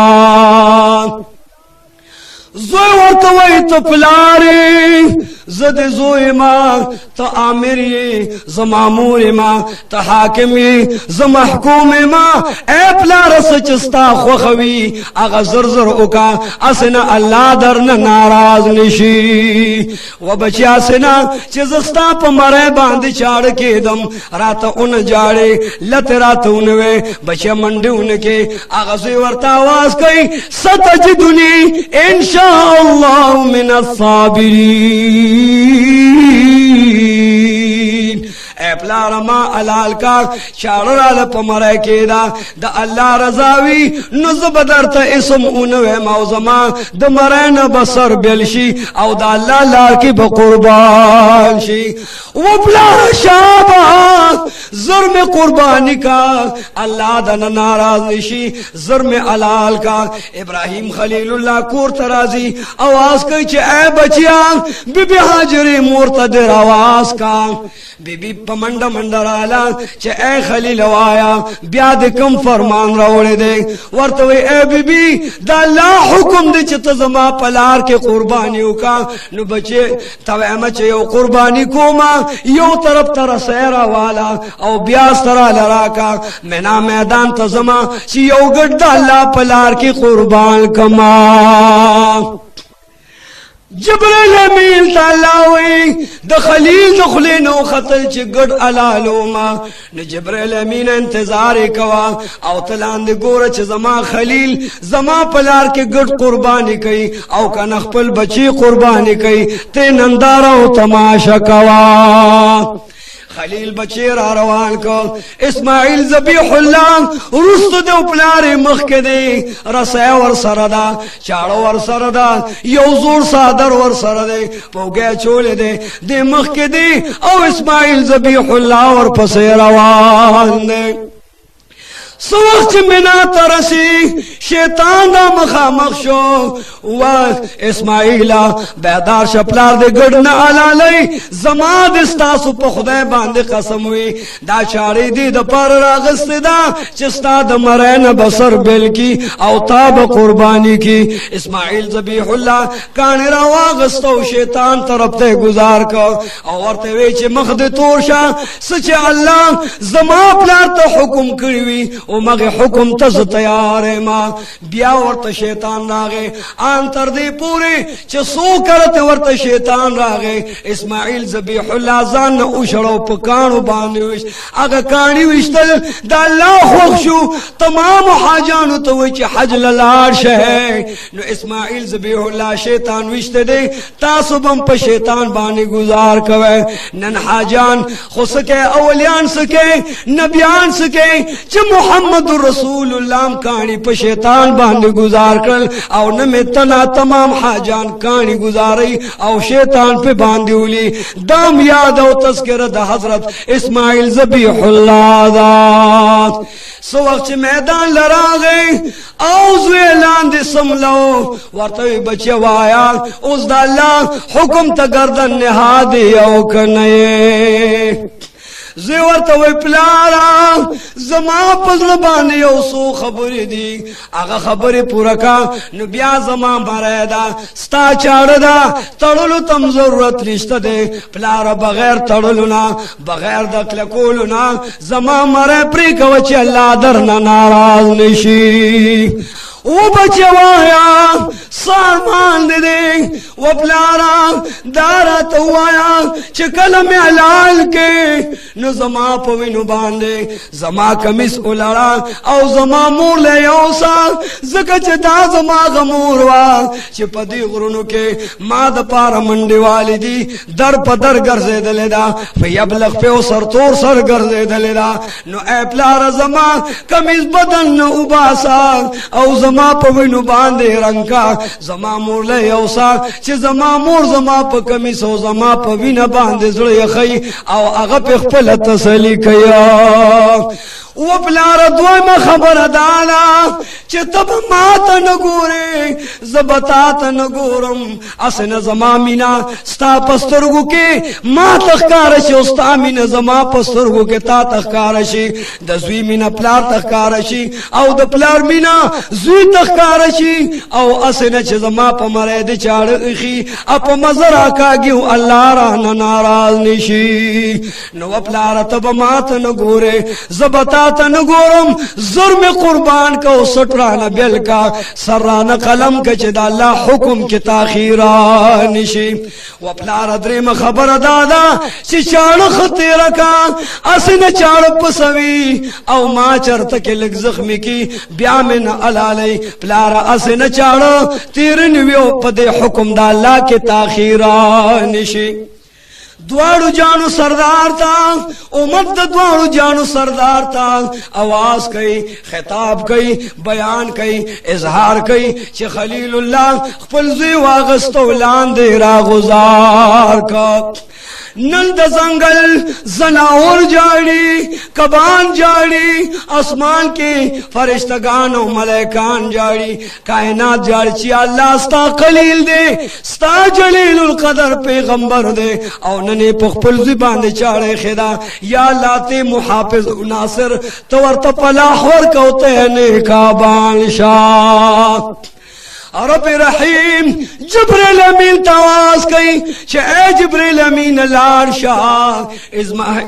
Speaker 1: زوی ورطوئی تو پلاری زد زوی ما تا آمری زمامور ما تا حاکمی زمحکوم ما اے پلار سچستا خوخوی اغا زرزر اکا اسنا اللہ درن ناراض نشی و بچی اسنا چیزستا پا مرے باندی چاڑ کے دم رات ان جاڑے لت رات انوے بچی منڈی ان کے اغا زوی ورطا آواز کئی ستجدنی انشاءاللہ من الصابرین اے پلار ما علال کا چاڑرال پا مرے کے دا اللہ رضاوی نزب در تا اسم انوے موزما دا مرین بسر بلشی او دا اللہ لاکی بقربان شی و پلار شابا ظلم قربانی کا اللہ دا ناراض نشی ظلم علال کا ابراہیم خلیل اللہ کور ترازی آواز کئی چے اے بچیاں بی بی حاجری مرتدر آواز کا بی بی پا منڈا منڈا رالا چے اے خلیل وایا بیاد کم فرمان روڑے دے ورطوی اے بی بی دا اللہ حکم دے چے تزما پلار کے قربانیوں کا نو بچے تویمہ چے یو قربانی کو ما یو طرف تر سیرا والا او بیاس ترا لراکا مینا میدان تزما چے یو گڑ دا اللہ پلار کی قربان کما جبرائیل امین تالاوی دا خلیل دخلینو خطل چی گڑ علالو ما نو جبرائیل امین انتظار کوا او تلاند گورا چی زما خلیل زما پلار کے گڑ قربانی کئی او کنخ پل بچی قربانی کئی تے نندارا و تماشا کوا خلیل بچے را روان کو اسماعیل ذبیح اللہ رست دے پلار مخ کے دے رسے ور سردا چاڑو ور سردا یو زور صادر ور سردے پوگے چولے دے مخ کے دے او اسماعیل ذبیح اللہ ور پسے روان دے سو وقت منا ترسی شیطان دا مخامخ شو و اسماعیلا بیدار شپلار دے گڑنا علالی زمان دستاسو پا خدای باندے قسم ہوئی دا چاڑی دی دا پر راغست دا چستا دا مرین بسر بل کی او تاب قربانی کی اسماعیل ذبیح اللہ کانی را واغستو شیطان طرف تے گزار کو او ورتے ویچے مخد تورشا سچے اللہ زمان پلار تا حکم کروی او مغی حکم تز تیار ما بیا ورت شیطان راگے آن تر دے پورے چھ سو کرتے ورت شیطان راگے اسماعیل ذبیح اللہ زان اوشڑو پکانو باندوش اگا کانی وشتل دا اللہ خوخشو تمام حاجانو توچ حج للار شہے نو اسماعیل ذبیح اللہ شیطان وشت دے تاسو بم پا شیطان بانی گزار کوئے نن حاجان خسکے اولیان سکے نبیان سکے چھ محمد رسول اللہ کانی پا شیطان باندے گزار کر او نمیتنا تمام حاجان کانی گزاری او شیطان پہ باندے ہولی دام یاد او تذکر دا حضرت اسماعیل ذبیح اللہ دا سو وقت میدان لرا گئی اوزو اعلان دے سملو ورطوی بچے وایا اوز دا اللہ حکم تا گردن نہا دے او کنئے زیور توی پلارا زمان پزربانی او سو خبری دی آغا خبری پورکا نو بیا زمان باریدا ستا چاڑدا تڑلو تم ضرورت نشتا دے پلارا بغیر تڑلونا بغیر دکلکولونا زمان مرے پری کوچی اللہ درنا ناراض نشی او بچوایا سارمان دے و پلارا دارا توایا چکل میں علال کے نو زما پوینو باندے زما کمیس اولارا او زما مور لے یوسا زکا چه دا زما غمور وا چه پا دی غرونو کے ما دا پارا منڈی والی دی در پا در گرزے دلے دا فی ابلغ پہ او سر طور سر گرزے دلے دا نو اے پلارا زما کمیس بدن نو اباسا او زما پوینو باندے رنگا زما مور لے یوسا چه زما مور زما پا کمیس او زما پا وین باندے زڑی خی او اغا پہ خپل تسلی کیا و پلار دویم خبر دانا چه تب ماتا نگورے زبطاتا نگورم اسن زما مینا ستا پسترگو کے ما تخکارشی استا مینا زما پسترگو کے تا تخکارشی دا زوی مینا پلار تخکارشی او دا پلار مینا زوی تخکارشی او اسن چه زما پا مرید چاڑ اخی اپا مزر آکاگیو اللہ رانا ناراض نشی نو پلار تب ماتا نگورے زبطاتا نگورم ظلم قربان کا سٹرانا بیل کا سرانا قلم کا چدا اللہ حکم کی تاخیران شی و پلار درم خبر دادا چی چاڑ خطی رکا اسن چاڑ پسوی او ما چرتک لگ زخمی کی بیا من علالی پلار اسن چاڑ تیرنویو پدے حکم دا اللہ کی تاخیران شی دوارو جانو سردار تا امت دوارو جانو سردار تا آواز کئی خطاب کئی بیان کئی اظہار کئی چھ خلیل اللہ خپل زوی واغستو لاندے را گزار کا نند زنگل زناور جاڑی کبان جاڑی آسمان کے فرشتگان و ملائکان جاڑی کائنات جاڑی چی اللہ ستا قلیل دے ستا جلیل القدر پیغمبر دے او ننے پخپل زبان دے چاڑے خدا یا اللہ تے محافظ و ناصر تورت پلاح ورکوتے نیکا بانشاہ رب رحیم جبریل امین تواز کئی چھ اے جبریل امین لار شاہ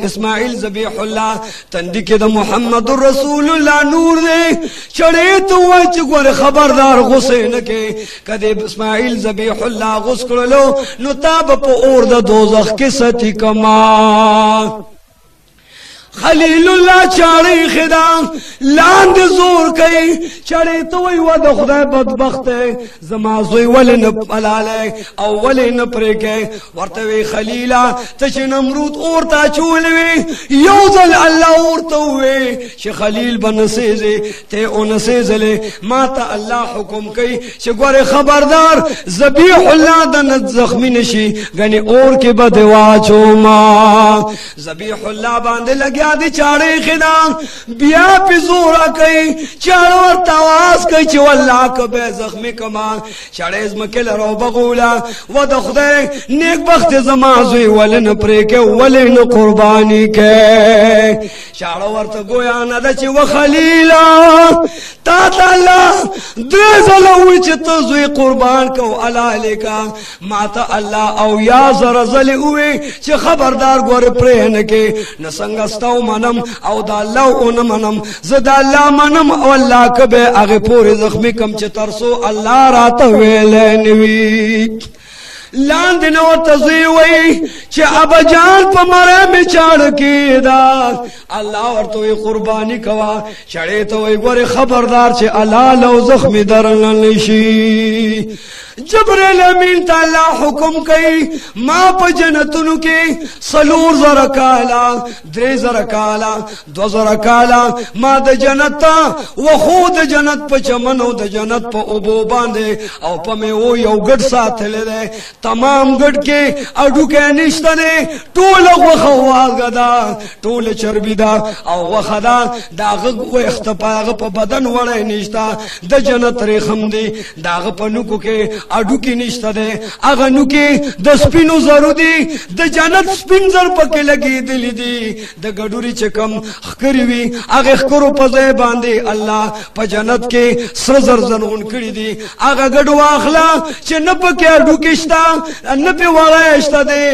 Speaker 1: اسماعیل ذبیح اللہ تندی دا محمد رسول اللہ نور دے چڑے تو وچ گور خبردار غسین کے کدے اسماعیل ذبیح اللہ غس کرلو نتاب پا اور دا دوزخ کستی کما خلیل اللہ چاڑی خدا لاند زور کئی چاڑی توی ود خدا بدبخت زمازوی ولی نپلالے او ولی نپریکے ورطوی خلیلہ تچ نمرود اورتا چولوی یوزل اللہ اورتوی چھ خلیل بنسیزے تے او نسیزلے ماتا اللہ حکم کئی چھ گوار خبردار ذبیح اللہ دنت زخمی نشی گنی اور کے بدواچو ماں ذبیح اللہ باندے لگیا دی چاڑے خدا بیا پی زورا کئی چاڑو اور تواز کئی چو اللہ کبے زخمی کمان چاڑے ازمکل رو بغولا و دخدے نیک بخت زمازوی ولن پریکے ولن قربانی کے چاڑو اور تگویا ندا چی و خلیلا تا اللہ دریزلوی چی تزوی قربان کو علا لکا ماتا اللہ او یا زرزلی ہوئی چی خبردار گور پرین کے نسنگستاو منم او دا اللہ اون منم زد اللہ منم او اللہ کبے اغی پوری زخمی کم چی ترسو اللہ رات ویلینوی لاندنو تزیوی چی ابا جان پا مرے میں چاڑ کی دا اللہ ورطوی قربانی کوا چڑے توی گوری خبردار چی اللہ لو زخمی درنشی جبریل امین تا اللہ حکم کئی ما پا جنتنو کی سلور زرکالا دری زرکالا دو زرکالا ما دا جنتا و خود جنت پا چمنو دا جنت پا ابو باندے او پا میں او یو گڑ ساتھ لے دے تمام گڑ کے اڈو کے نشتنے طول وخواغ دا طول چربی دا او وخدا دا غگ و اختپاغ پا بدن وڑے نشتا دا جنت ریخم دی دا غ پا نکو کے اڈو کی نشتا دے اگا نکی دا سپینو زرو دی دا جانت سپین زر پاکی لگی دلی دی دا گڑوری چکم خکریوی اگا خکرو پزے باندے اللہ پا جانت کے سر زر زنون کری دی اگا گڑو آخلا چھ نپا کے اڈو کشتا نپی وڑایشتا دے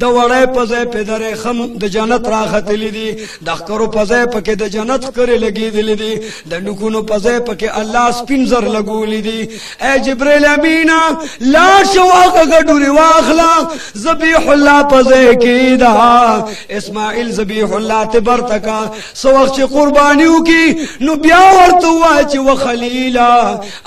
Speaker 1: دا وڑای پزے پی در خم دا جنت راختلی دی دا خکرو پزے پکی دا جنت کرے لگی دلی دی دا نکونو پزے پکی اللہ سپینزر لگولی دی اے جبریل امینا لاش واقع گڑوری واخلا زبیح اللہ پزے کی دا اسماعیل زبیح اللہ تبرتکا سو وقت چی قربانیو کی نو بیاورتو واچی و خلیلا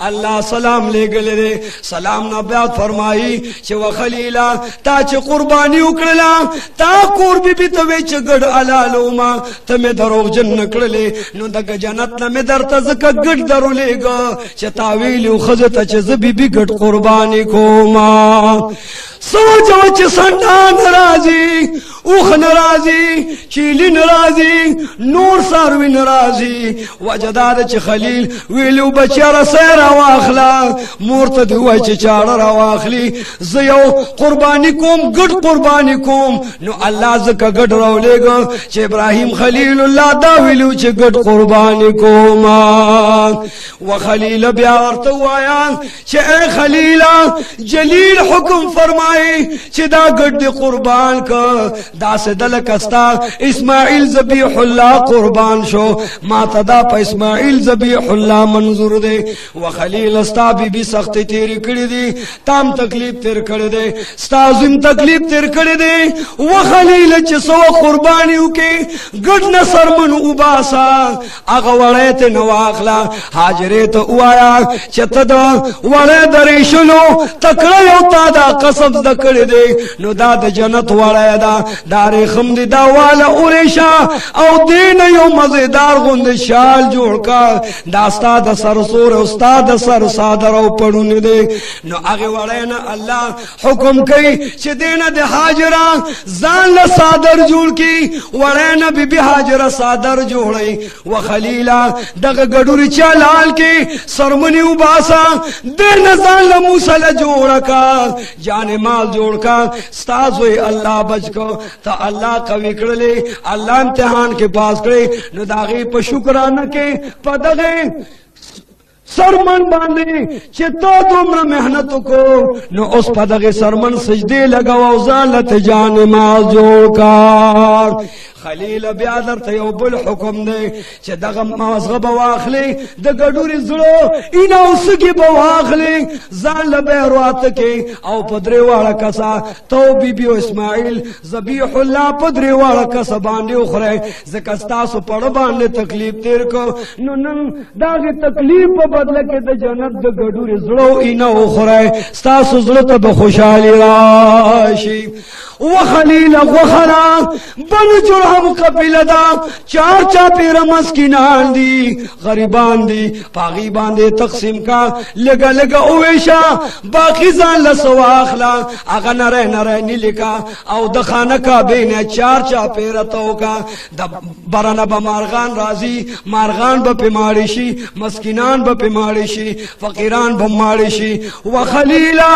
Speaker 1: اللہ سلام لے گلے دے سلام نبیات فرمائی چی و خلیلا تا چی قربانی اکڑلا تا قربی بی توی چی گڑ علالو ما تا میں دروغ جن نکڑلے نو دک جنت نمی در تزکا گڑ درو لے گا چی تاویلیو خزتا چی زبی بی گڑ قربانی کو ما سوچو چی سنڈا نرازی اوخ نرازی چیلی نرازی نور ساروی نرازی وجداد چی خلیل ویلیو بچیر سیر واخلا مورتد ہوئی چی چار واخلی زیو قربانی کوم گڑ قربانی کوم نو اللہ زکا گڑ رو لے گا چی ابراہیم خلیل اللہ دا ویلیو چی گڑ قربانی کوم و خلیل بیارتو آیا چی اے خلیلہ جلیل حکم فرمائی چی دا گڑ دی قربان کا دا سے دلکستا اسماعیل ذبیح اللہ قربان شو ما تدا پا اسماعیل ذبیح اللہ منظور دے و خلیل استا بی بی سخت تیری کڑی دی تام تکلیف تیر کڑی دے ستازم تکلیف تیر کڑی دے و خلیل چسو قربانیو کے گڑ نصر من اوباسا اگا وڑیت نواخلا حاجریت اوایا چت دا وڑی دریشلو تکڑیو تا دا قصب دکڑی دے نو دا دا جنت وڑی دا داری خمدی دا والا اوریشا او دین یو مزیدار غند شال جوڑ کا داستا دا سرسور استا دا سر سادر او پڑھون دے نو آگے وڑینا اللہ حکم کئی چھ دینا دے حاجرہ زان لسادر جوڑ کی وڑینا بی بی حاجرہ سادر جوڑی و خلیلہ دغ گڑوری چالال کی سرمنی اوباسا دینا زان لموسل جوڑا کا جان مال جوڑ کا ستازوی اللہ بچ کو تا اللہ قوی کرلے اللہ امتحان کے پاس کرے نو داغی پا شکرانہ کے پا دغی سرمن باندے چی تو تمرا محنتو کو نو اس پا دغی سرمن سجدے لگا وزالت جان مال جوڑ کار خلیل بیادر تا یو بل حکم دے چی دغا مازغب واخلے دگا دوری زلو اینا اسکی بواخلے زان لبیروات کے او پدری وارا کسا تو بی بیو اسماعیل ذبیح اللہ پدری وارا کسا باندے اخرے زکستاسو پڑ باندے تکلیف تیر کو نو نن داغی تکلیف بدلے کے دا جنت دگا دوری زلو اینا اخرے ستاسو زلو تا بخوشحالی راشی و خلیل غخرا بن جرحم قبیل دا چار چاپی رمسکنان دی غریبان دی پاغی باندے تقسیم کا لگا لگا اویشا باقی زان لسواخلا اگا نرے نرے نلکا او دخانہ کا بین چار چاپی رتو کا دا برانا با مارغان رازی مارغان با پیمارشی مسکنان با پیمارشی فقیران با مارشی و خلیلا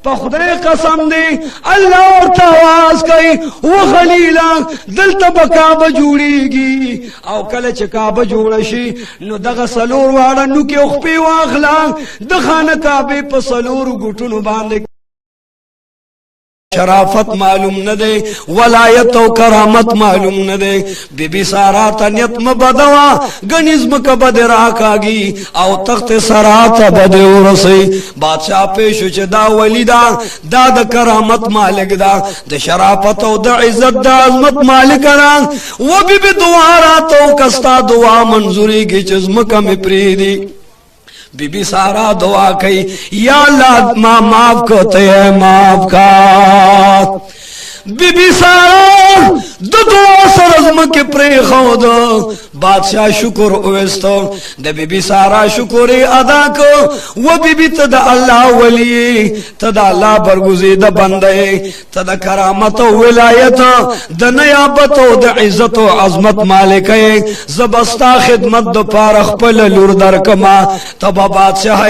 Speaker 1: پا خدای قسم دی اللہ اور تواز کئی و خلیلا دلتا با کعبہ جوڑی گی او کل چه کعبہ جوڑشی نو دغا سلور وارا نو کے اخپی واخلا دخان کعبے پا سلور گٹنو باندے شرافت معلوم نہ دے ولایت و کرامت معلوم نہ دے بی بی سارا تنیت مبدوا گنزم کا بد راکاگی او تخت سرات بد ورسی بادشاہ پیشو چه دا ولیدا دا دا کرامت مالک دا دا شرافت و دا عزت دا عظمت مالک دا و بی بی دوارا تو کستا دعا منظوری کی چزم کم پریدی بی بی سارا دعا کئی یا اللہ ما معاف کو تے معاف کا بی بی سارا دو دعا سرزم کے پری خود بادشاہ شکر اوستو دا بی بی سارا شکر ادا کو و بی بی تدا اللہ ولی تدا اللہ برگزید بندے تدا کرامت و ولایت دا نیابت و دا عزت و عظمت مالکے زبستا خدمت دا پارخ پل لور در کما تبا بادشاہ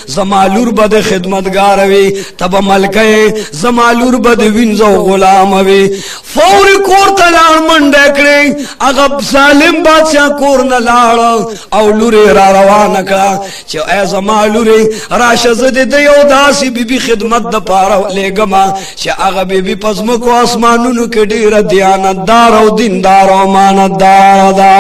Speaker 1: زمالور بد خدمتگار وی تبا ملکے زمالور بد وینزو غلام وی فوری کور ته لاړ منډه کړې هغه ظالم بادشاہ کور نه لاړ او لوري را روانه کړه چې ای زما لوري راشه زه د یو داسې بیبي خدمت د پاره لېږم چې هغه بیبي په ځمکو اسمانونو کې ډېره دیانتدار او دیندار او امانتدار ده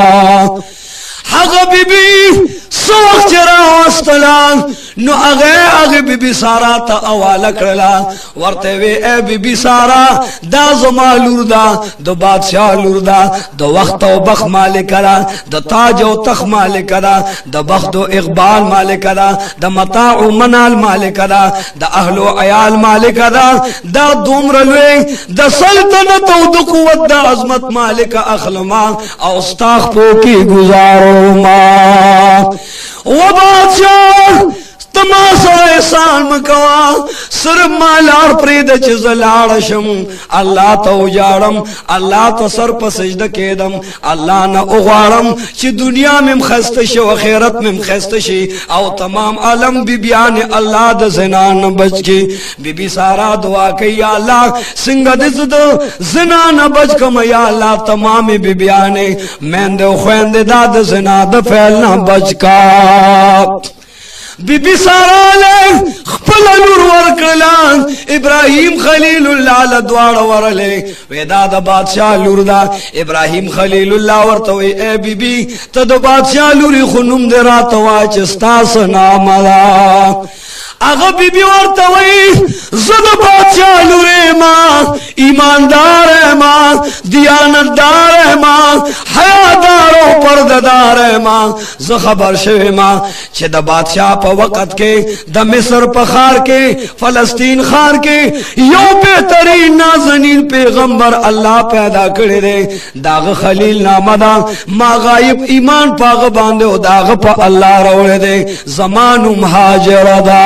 Speaker 1: هغه بیبي سو وخت راوستله نو هغه بیبي سارا ته حواله کړله ورته وی ای بیبي سارا دا زما لور ده د بادشاہ لور ده د وخت او بخت مالک ده د تاج او تخت مالک ده د بخت او اقبال مالک ده د متاع او منال مالک ده د اهل او عیال مالک ده دا دومره لوی د سلطنت او د قوت د عظمت مالک اخلما او استاخ پو کی گزارو ما و بادشاہ تما سره احسان مکوا سر مالار پرید چې زلاړ شم الله ته وجاړم الله ته سر په سجده کېدم الله نه وغواړم چې دنیا مم خسته شي او آخرت مم خسته شي او تمام عالم بی بیان الله د زنا نه بچ کی بیبي سارا دعا کوي یا الله څنګه د زنا نه بچ کوم یا الله تمام بی بیان مند او خويند د زنا د فعل نه بچ کا بیبی سارا له خپل نور ورکړل ابراهيم خليل الله له دواړه ورلې ودا د بادشاہ لور دا ابراهيم خليل الله ورته وي اے بیبي ته د بادشاہ لوري خنوم دې راته وا چې ستاسو نام را هغه بیبي ورته وي زه د بادشاہ لوري ما ایماندار ما دیانتدار ما حیادار او پردهدار ما زه خبر شوم ما چې د بادشاہ په وخت کې د مصر په خار کې فلسطین خار کې یو بهترین نازنین پیغمبر الله پیدا کړی دی داغه خلیل نامه دا ما غایب ایمان پاغه باندې او داغه په الله راوړی دی زمانو مهاجر دا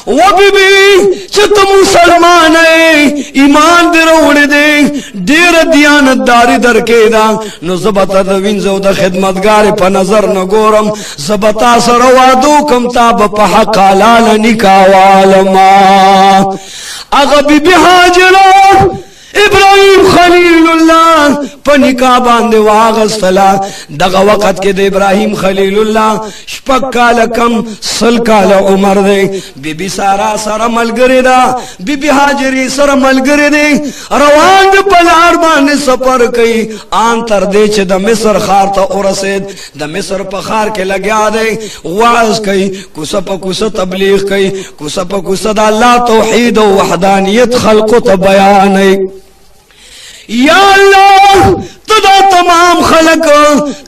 Speaker 1: و بیبي چې ته مسلمان ایمان دې وروړې دې ډېر دیانتداري درکې دا نو زبته د وینځو د خدمتګار په نظر نه ګورم زبتا سره وادو کوم تاب په حق حلال نکاوالما هغه بیبي هاجره ابراهيم خليل الله په نکاح باندې واغستلا دغه وخت کې د ابراهيم خليل الله شپږ کال کم سل کال عمر دی بیبي سارا سره ملګری دا بیبي هاجري سره ملګری دی روان د پلار باندې سفر کوي ان تر دې چې د مصر خار ته ورسید د مصر په خار کې لګیا دی واعظ کوي کوڅه په کوڅه تبلیغ کوي کوڅه په کوڅه د الله توحید او وحدانیت خلق ته بیانوي یا اللہ تدا تمام خلق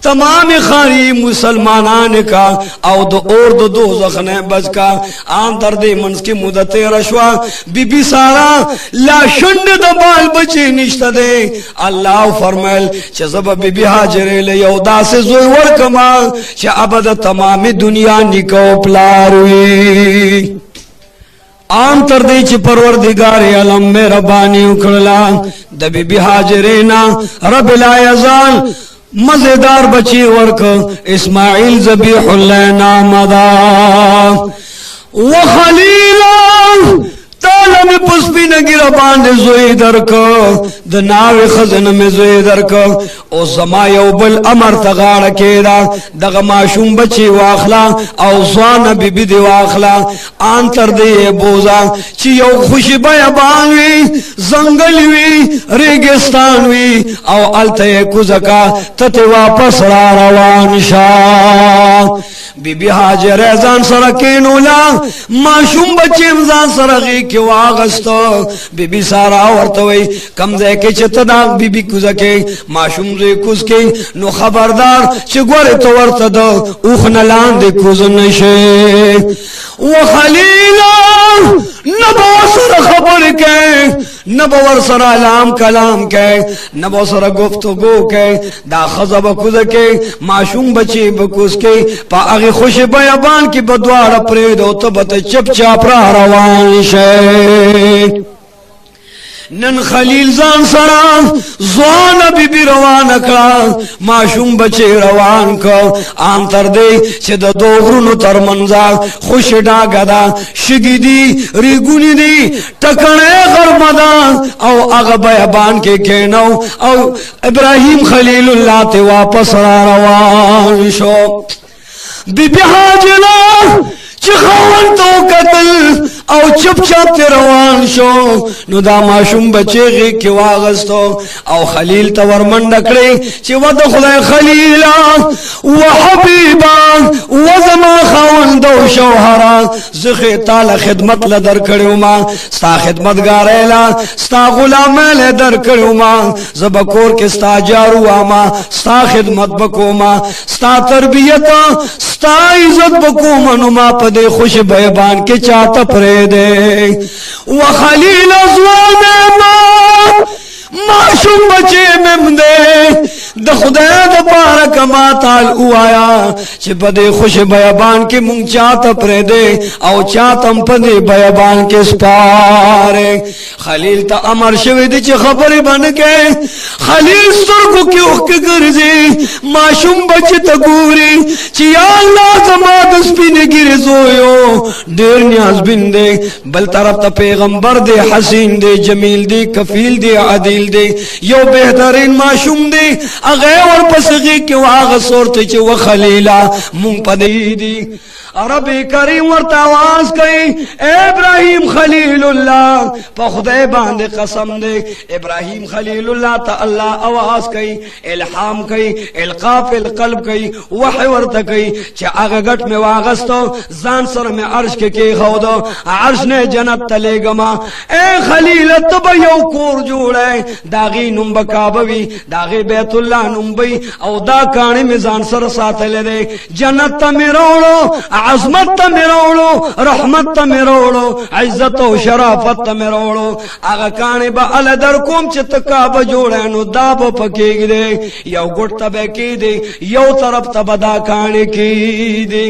Speaker 1: تمام خاری مسلمانان کا او دو اور دو دوزخ نے بچ کا آن درد منس کی مدت رشوا بی بی سارا لا شند دا بال بچے نشتا دے اللہ فرمائل چھ زبا بی بی حاجرے لے یودا سے زوی ورکما چھ ابد تمام دنیا نکو پلاروی عام تر دی چې پروردگار عالم مهرباني وکړه د بیبي هاجرینا رب لا یزال مزیدار بچی ورک اسماعیل ذبیح الله نام دا وخلیلا تعالی میں پسپی نگیر باندے زوئی درکو د ناوی خزن میں زوئی درکو او زما یو بل امر تغاڑ کیدا دغه ماشوم بچی واخلا او زوان بی بی دی واخلا آن تر دی بوزا چی یو خوشی بیابان وی زنگل وی ریگستان وی او علتے کزکا تت واپس را روان شا بی بی حاجر ازان سرکینولا ماشوم بچی امزان سرغی کی واغستو بی بی سارا ورطوئی کمزے کے چتداغ بی بی کزکے ماشوم زوی کز کے نو خبردار چی گوری تو ورطدو اوخنلان دی کز نشے وخلیلا نبو سر خبر کے نبو سر علام کلام کے نبو سر گفتگو کے دا خزب کز کے ماشوم بچی بکز کے پا اغی خوش بیابان کی بدوار پریدو تبت چپ چاپ را روان شے نن خلیل ځان سره ځوانه بیبي روانه کړه ماشوم بچی روان کړ ان تر دې چې د دوه غرونو ترمنځ خوش ډاګه ده شګې دي ریګونې دي ټکنۍ غرمه ده او هغه بیابان کې کېنو او ابراهیم خلیل الله ته واپس را روان شو بیبي حاجره چې خاوند تو قتل او چپ چپ روان شو نو دا ماشوم بچی غي کې واغستو او خلیل ته ورمنډ کړی چې ود خدای خلیلا وحبيبا وزما خاوند او شوهر زخه تعالی خدمت ل در کړو ما ستا خدمتګار اعلان ستا غلام ل در کړو ما زبکور کې ستا جارو ما ستا خدمت بکوما ستا تربیت ستا عزت بکوما نو ما دے خوش بیبان کے چاہتا پرے دے وخلیل ازوان معشوم بچے ممدے د خدای د بارک ما تعال او آیا چې په دې خوش بیابان کې مونږ چاته پرې دې او چاتم په دې بیابان کې سپاره خلیل ته امر شوی دی چې خبرې باندې کې خلیل سترګو کې وخت ګرځي معشوم بچ ته ګوري چې یا الله زما د سپینګری زویو ډېر نیاز بندې بل طرف ته پیغمبر دی حسین دی جمیل دی کفیل دی عادل دی یو بهترین معشوم دی اغه ور پسږي کې واغ صورت چې وخلیلا مونږ پدې دي رب کریم ورته आवाज کوي ابراهیم خلیل الله په خدای باندې قسم دی ابراهیم خلیل الله ته الله आवाज کوي الهام کوي القاء فی القلب کوي وحی ورته کوي چې هغه غټ می واغستو ځان سره می عرش کې خودو عرش نه جنت ته لګما اے خلیل تب یو کور جوړه داغي نوم بکابوي داغي بیت الله نوم بي او دا کانی می ځان سره ساتل دي جنت ته می وروړو عظمت ته میروړو رحمت ته میروړو عزت او شرافت ته میروړو هغه کانی به ال در کوم چې تکابه جوړه نو دا به پکېږي یو ګټ ته به کېږي یو طرف ته بدا کانی کېږي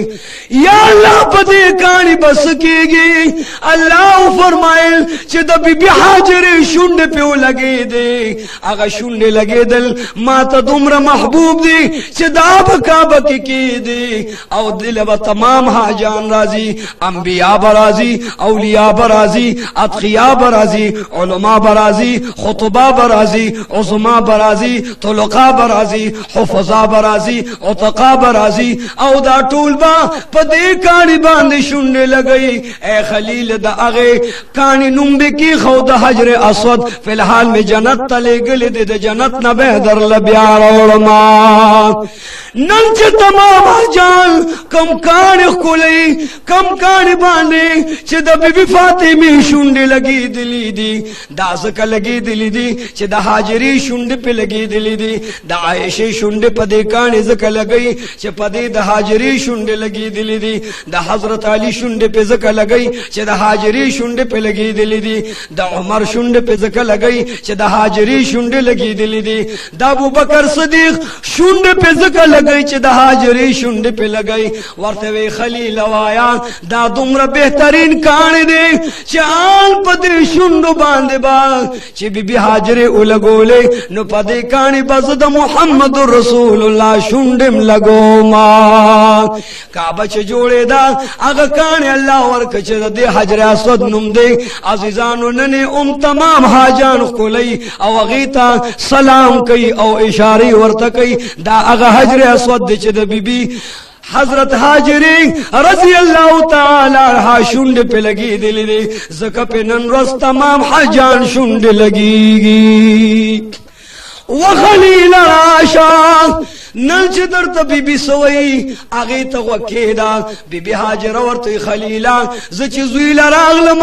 Speaker 1: یا الله په دې کانی بس کېږي الله فرمایل چې د بیبي حاجره شونډه په لګې دي هغه شونډه لګېدل ما ته دومره محبوب دي چې دا په کعبه کې کېږي او دل به تمام حاجان راضی انبیاء برازی اولیاء برازی اتقیاء برازی علماء برازی خطباء برازی عظماء برازی طلقاء برازی حفظاء برازی عتقاء برازی او دا ټول با پدې کانی باندې شونډه لګئی اے خلیل د هغه کانی نوم به کی خو د حجر اسود فی الحال می جنت تلې گل د جنت نه به در لبیا علماء نن چې تمام حاجان کم کانی کولی کم کانی باندې چې د بیبي فاطمه شونډه لګي دلی دي دا ځکه لګي دلی دي چې د حاجری شونډه په لګي دلی دي د عائشه شونډه په دې کانی ځکه لګي چې په دې د حاجری شونډه لګي دلی دي د حضرت علی شونډه په ځکه لګي چې د حاجری شونډه په لګي دلی دي د عمر شونډه په ځکه لګي چې د حاجری شونډه لګي دلی دي د ابوبکر صدیق شونډه په ځکه لګي چې د حاجری شونډه په لګي ورته خلیل وایا دا دومره بهترین کانی دی چې آن په دې شونډو باندې با چې بیبي حاجره ولګولې نو په دې کانی بس د محمد رسول الله شونډم لګو ما کعبه چې جوړې دا هغه کانی الله ورکه چې د حجر اسود نوم دی عزیزانو نن تمام حاجان خولي او غیتا سلام کوي او اشاره ورته کوي دا هغه حجر اسود چې د بیبي حضرت حاجری رضی اللہ تعالی عنہا شونڈ پہ لگی دلی دی زکا پہ نن روز تمام حاجان شونڈ لگی گی وخلیل راشا نن چې درته بیبي سوی هغه ته وکیدا بیبي هاجر ورته خلیلا ز چې زوی لراغلم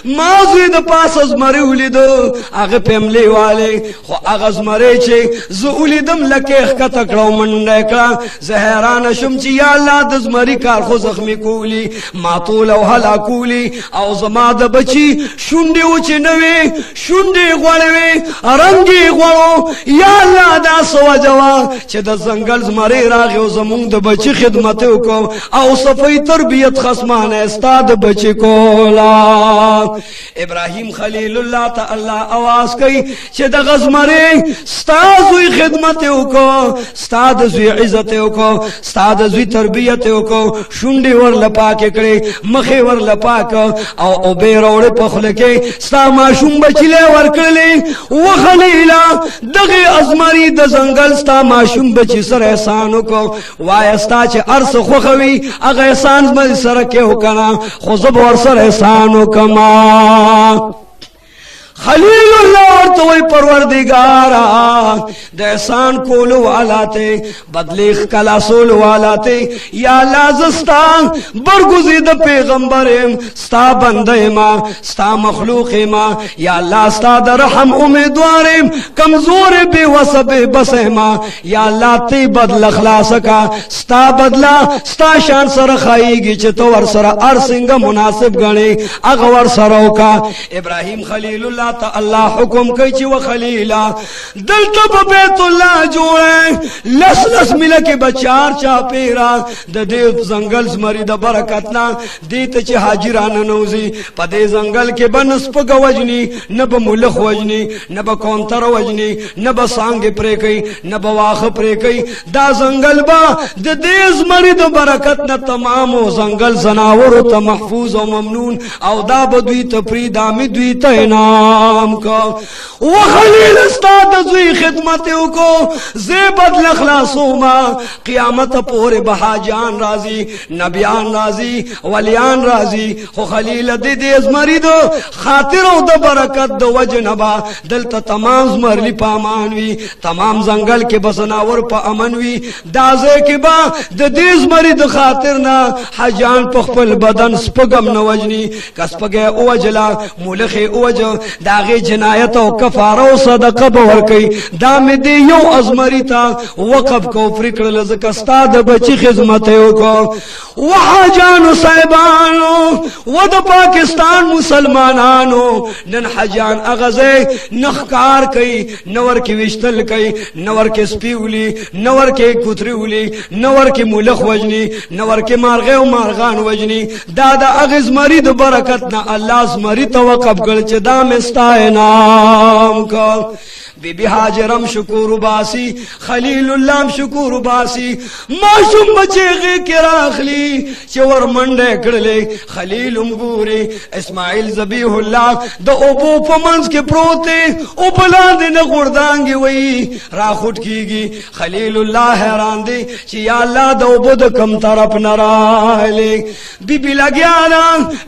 Speaker 1: ما زوی د پاس از مری ولیدو هغه پملې والے خو هغه زمری چې ز ولیدم لکه ښکته کړو منډه کړه زه حیران شم چې یا الله د زمری کار خو زخمی کولی ماتول او هلاکولی او زما د بچی شونډې و چې نوې شونډې غوړوي رنګي غوړو یا الله دا سو جواب چې د زنګل زمری راغی او زمونږ د بچی خدمت وکړو او صفی تربیت خصمانه استاد بچی کولا. ابراهیم خلیل الله تعالی आवाज کوي چې د غزمری استاد خدمت وکړو استاد زوی عزت وکړو استاد زوی تربیت وکړو شونډې ورله پاکې کړې مخې ورله پاک او اوبې راوړې په خوله کې ستا ماشوم بچی له ورکړلې و خلیلا دغه ازمری د زنګل ستا ماشوم بچی سره احسان وکړو وایه ستا چې ارس خوښوي هغه احسان زما سره کې وکړه خو زه به ورسره احسان وکړم. خلیل اللہ ورته وی پروردگارا د احسان کولو والا ته بدلی خلاصول والا ته یا لازستان برگزید پیغمبرم ستا بنده ما ستا مخلوق ما یا اللہ ستا در رحم امیدوارم کمزور بے وسب بس ما یا اللہ تی بدل خلاص کا ستا بدلا ستا شان سر خائیگی چه تو ورسر ارسنگ مناسب گنے اغور سرو کا. ابراہیم خلیل اللہ اللہ حکم کوي چې وخلیلا دلته بیت الله جوړه لس لس ملکه بچار چا پیرا د دې زنګل زمری د برکت نه دې ته چې حاجرانه نوزي په دې زنګل کې بنس په وجني نه به ملخ وجني نه به کونتر وجني نه به سانګ پرې کوي نه به واخ پرې کوي دا زنګل با د دې زمری د برکت نه تمام زنګل زناور ته محفوظ او ممنون او دا به دوی ته پریدا می دوی ته انعام کو. وخلیل استاد زوی خدمت کو زیبد لخلاصو ما قیامت پور بحاجان رازی نبیان رازی ولیان رازی خو خلیل دی دی ازمری دو خاطر او د برکت دو وجنبا دلتا تمام زمرلی پا امانوی تمام زنگل کے بسناور پا امنوی دازے کے با د دی ازمری دو خاطر نا حجان پخپل بدن سپگم نوجنی کسپگے اوجلا مولخ اوج داغی جنایت او کفاره او صدقه به ورکي دا مې دی یو ازمری ته وقف کو فرکړل زکه استاد بچی خدمت وکړو. وحاجانو صاحبانو و د پاکستان مسلمانانو نن حجان اغزه نخکار کوي نور کې وشتل کوي نور کې سپیولي نور کې کوتريولي نور کې مولخ وجني نور کې مارغه او مارغان وجني دا د اغز مرید برکت نه الله زمری ته وقف کړ چې دا مستا انعام کا. بی بی حاجرم شکور باسی خلیل اللہم شکور باسی معشوم بچے غی کراخلی چور منڈے کڑلے خلیل امگوری اسماعیل زبیح اللہ دا اوبو پمنز کے پروتے او بلاندے نگوردانگی وی راخوٹ کی گی خلیل اللہ حیران دے چی یا اللہ دا اوبو دا کم طرف نرالے بی بی لگیانا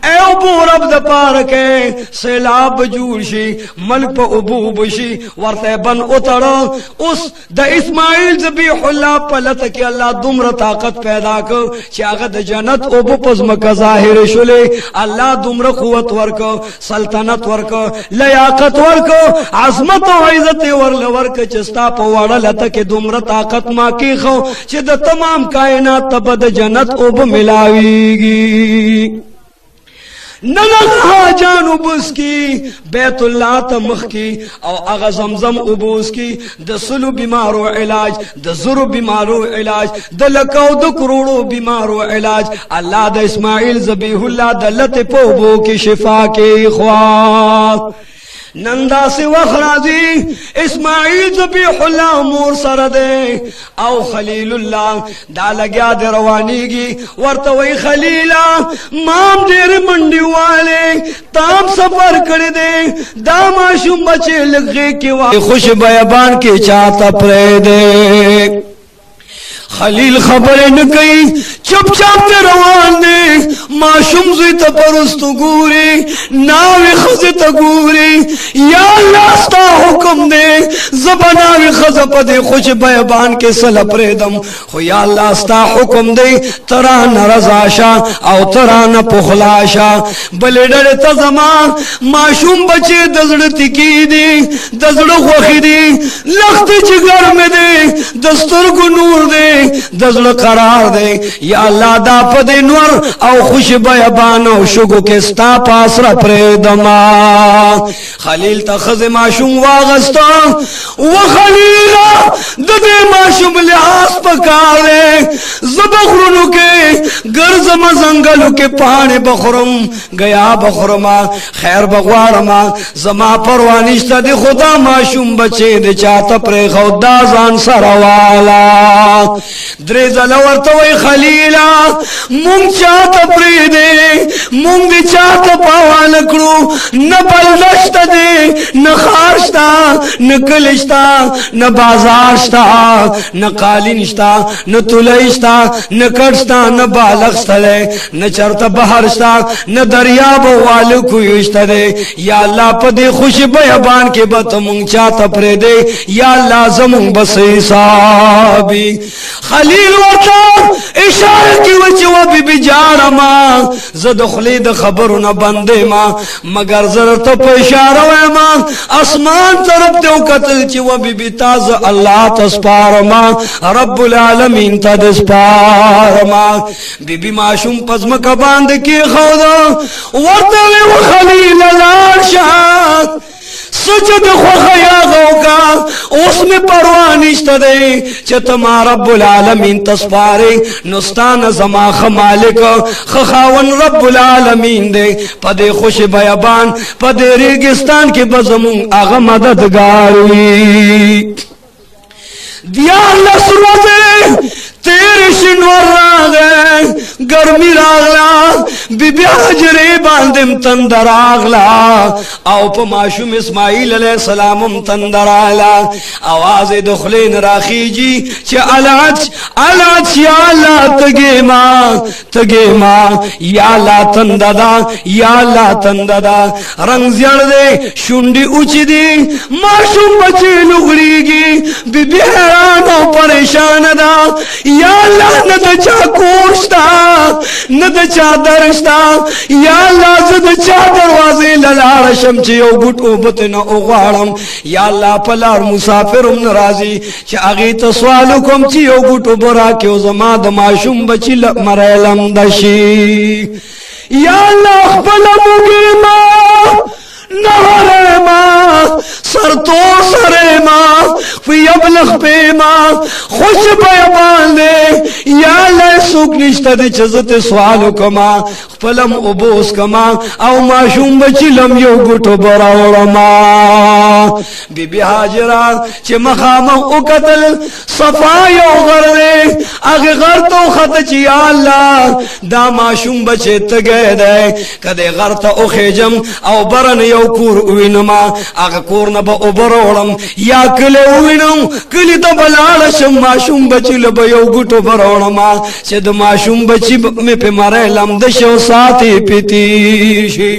Speaker 1: اے اوبو رب دا پارکے سیلاب جور شی ملک پا اوبو بشی ورطے بن اتڑا اس دا اسماعیل ذبیح اللہ پلت کی اللہ دمر طاقت پیدا کر چاگہ دا جنت اوبو پزمک ظاہر شلے اللہ دمر قوت ورکو سلطنت ورکو لیاقت ورکو عظمت و عزت ورل ورکو چستا پا وڑلتا کی دمر طاقت ما کی خو چی دا تمام کائنات تب دا جنت اوبو ملاوی گی. ننغ حاجان ابوس کی بیت اللہ تمخ کی او اغا زمزم ابوس کی د سلو بیمارو علاج د زرو بیمارو علاج د لکو د کروڑو بیمارو علاج اللہ د اسماعیل ذبیح اللہ د لط پوبو کی شفا کی خواہ. نندا سے وخرازی اسماعیل ذبیح اللہ مور سردے او خلیل اللہ دا لگیا دے روانیگی ورطوئی خلیلہ مام دیر منڈی والے تام سفر کر دے دا معشوم بچے لگے کی خوش بیابان کی چاہتا پرے دے. خلیل خبر نکئی چپ چاپ تے روان دے معشوم زوی تا پرستو گوری ناوی خزی تا گوری یا اللہ ستا حکم دے زبناوی خز پا دے خوش بیابان کے سلپ ریدم خو یا اللہ ستا حکم دے تران رضاشا او تران پخلاشا بلے ڈر تزمان معشوم بچے دزڑتی کی دی دزڑ خوخی دی لخت جگر میں دے دستر کو نور دے دزل قرار دے یا اللہ دا پد نور او خوش بیابان او شگو کستا پاس را پریدما خلیل تا خز معشوم واغستا و خلیلا ددے معشوم لحاظ پکارے زبخرنو کے گرز مزنگلو کے پانے بخرم گیا بخرما خیر بغوارما زما پروانشتا دی خدا معشوم بچے دی چاہتا پری خودا زان سروالا دریزا لورتوی خلیلا مونگ چاہتا پری دے مونگ دی چاہتا پاوانکڑو نبلدشتا دے نخارشتا نکلشتا نبازارشتا نقالینشتا نتولیشتا نکڑشتا نبالغشتا دے نچرتا بہرشتا ندریاب والکویشتا دے یا اللہ پا دے خوش بیابان کے بات مونگ چاہتا پرے دے یا اللہ زمونگ بس حسابی خلیل ورطا اشارہ کی وچی و بی بی جارا ما زد خلید خبرنا بندے ما مگر زرطا پا اشارہ وی ما اسمان طرف دیو قتل چی و بی بی تاز اللہ تسپار ما رب العالمین تا دسپار ما بی بی معشوم پزمکا باند کی خودا ورطوی و خلیل لارشا سجد خوخیا غوکا اس میں پروانشتا دے چتما رب العالمین تسپارے نستان زما خمالک خخاون رب العالمین دے پدے خوش بیابان پدے ریگستان کے بزمون آغا مددگاروی دیا اللہ سروزے تیرے شنور راغے گرمی راغلا بی بی حجرے باندم تندر آغلا او پا معشوم اسماعیل علیہ السلام تندر آغلا آواز دخلین راخی جی چھ علچ یا اللہ تگے ماں یا اللہ تنددا یا اللہ تنددا رنگ زیڑ دے شنڈی اچ دی معشوم بچے لگڑی گی بی بی حیران و پریشان دا یا اللہ ندا چا کوشتا ندا چا درشتا یا اللہ زد چا دروازے للار شمچیو گھٹو بتنا اغوارم یا اللہ پلار مسافرم نرازی چا اغیت سوالو کم چیو گھٹو برا کیو زماد معشوم بچی مریلم دشی یا اللہ اخبلمو گی ماں نہرے ماں سر تو سرے ماں فی ابلغ پہ ماں خوش بیابان دے یا اللہ سوک نشتا دے چزت سوالو کما پلم ابوس کما او معشوم بچی لم یو گٹو براورما بی بی حاجرہ چی مخام او قتل صفایو غر دے اگی غر تو خط چی یا اللہ دا معشوم بچے تگے دے کدے غر تا او خیجم او برن یو کور اوینما اگا کور نبا او بروڑم یا کلے اوینم کلی تا بلالشم معشوم بچی لبا یو گٹو بروڑما چی دا معشوم بچی میں پہ مرے لم دشو ساتی پیتیشی